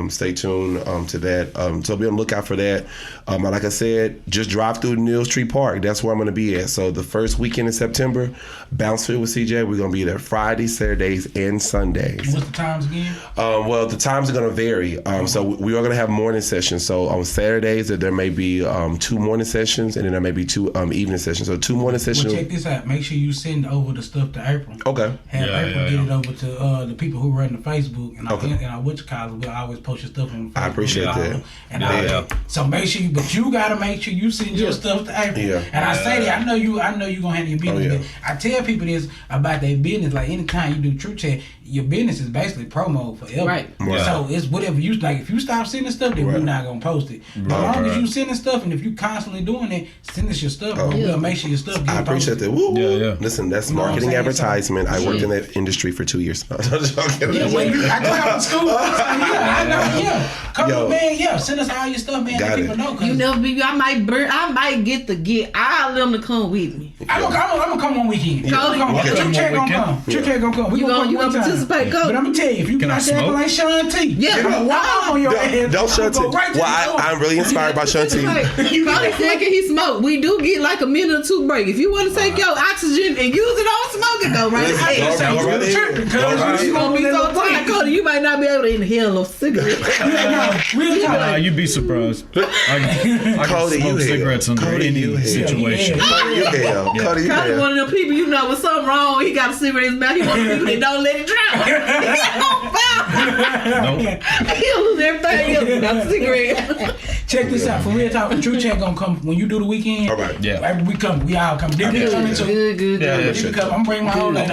Stay tuned to that. So be on the lookout for that. Like I said, just drive through Neal Street Park. That's where I'm going to be at. So the first weekend in September, Bounce Fit with CJ. We're going to be there Fridays, Saturdays, and Sundays. What's the times again? Well, the times are going to vary. So we are going to have morning sessions. So on Saturdays, there may be 2 morning sessions, and then there may be 2 evening sessions. So 2 morning sessions. Well, check this out. Make sure you send over the stuff to April. Okay. Have April get it over to the people who run the Facebook. And I will always post your stuff on Facebook. I appreciate that. So make sure you gotta make sure you send your stuff to April. Yeah. And I say that I know you gonna handle your business. I tell people this about their business. Like anytime you do TruChat, your business is basically promo forever. Right. So it's whatever you like. If you stop sending stuff, then we're not gonna post it. As long as you sending stuff, and if you constantly doing it, send us your stuff. We'll make sure your stuff gets posted. I appreciate that. Woo. Yeah. Listen, that's marketing advertisement. I worked in that industry for 2 years. I go out to school. I know. Come man, send us all your stuff, man. Let people know. You know, I might get all them to come with me. I'm gonna come one weekend. Cody, TruChat gonna come. You gonna participate, Cody? But I'm gonna tell you, if you get out there like Sean T, on your ass. Don't Sean T. Well, I'm really inspired by Sean T. Cody said he smoke. We do get like a minute or 2 break. If you want to take your oxygen and use it on smoking, go right ahead. You gonna be so tired, Cody. You might not be able to inhale a cigarette. You'd be surprised. I Cody, smoke cigarettes under any situation. Cody, Cody one of them people, when something wrong, he got a cigarette in his mouth. He one of the people that don't let it drop. He'll lose everything else without the cigarette. Check this out. For real talk, TruChat gonna come when you do the weekend. All right. Yeah. We all come. Good. I'm bringing my whole life.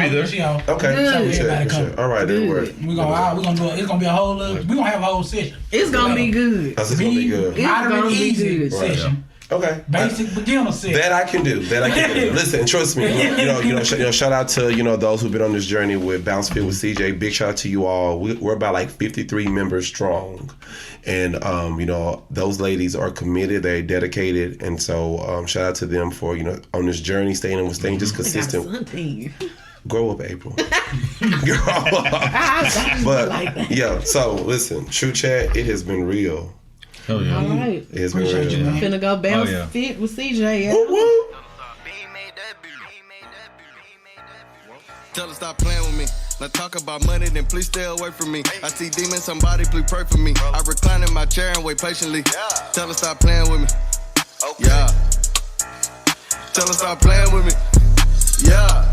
Okay. All right. We're gonna do it. It's gonna be a whole. We're gonna have a whole session. It's gonna be good. It's gonna be good. Moderate, easy session. Okay. Basic beginner set. That I can do. Listen, trust me. Shout out to those who've been on this journey with Bounce Fit with CJ. Big shout out to you all. We're about like 53 members strong, and those ladies are committed. They're dedicated, and so shout out to them for on this journey, staying just consistent. Grow up, April. Grow up. But yeah, so listen, TruChat, it has been real. Hell yeah. All right. It's been real. I'm finna go bounce fit with CJ. Yeah. Woo-woo. Tell her stop playing with me. Now talk about money, then please stay away from me. I see demons, somebody please pray for me. I recline in my chair and wait patiently. Tell her stop playing with me. Yeah. Tell her stop playing with me. Yeah.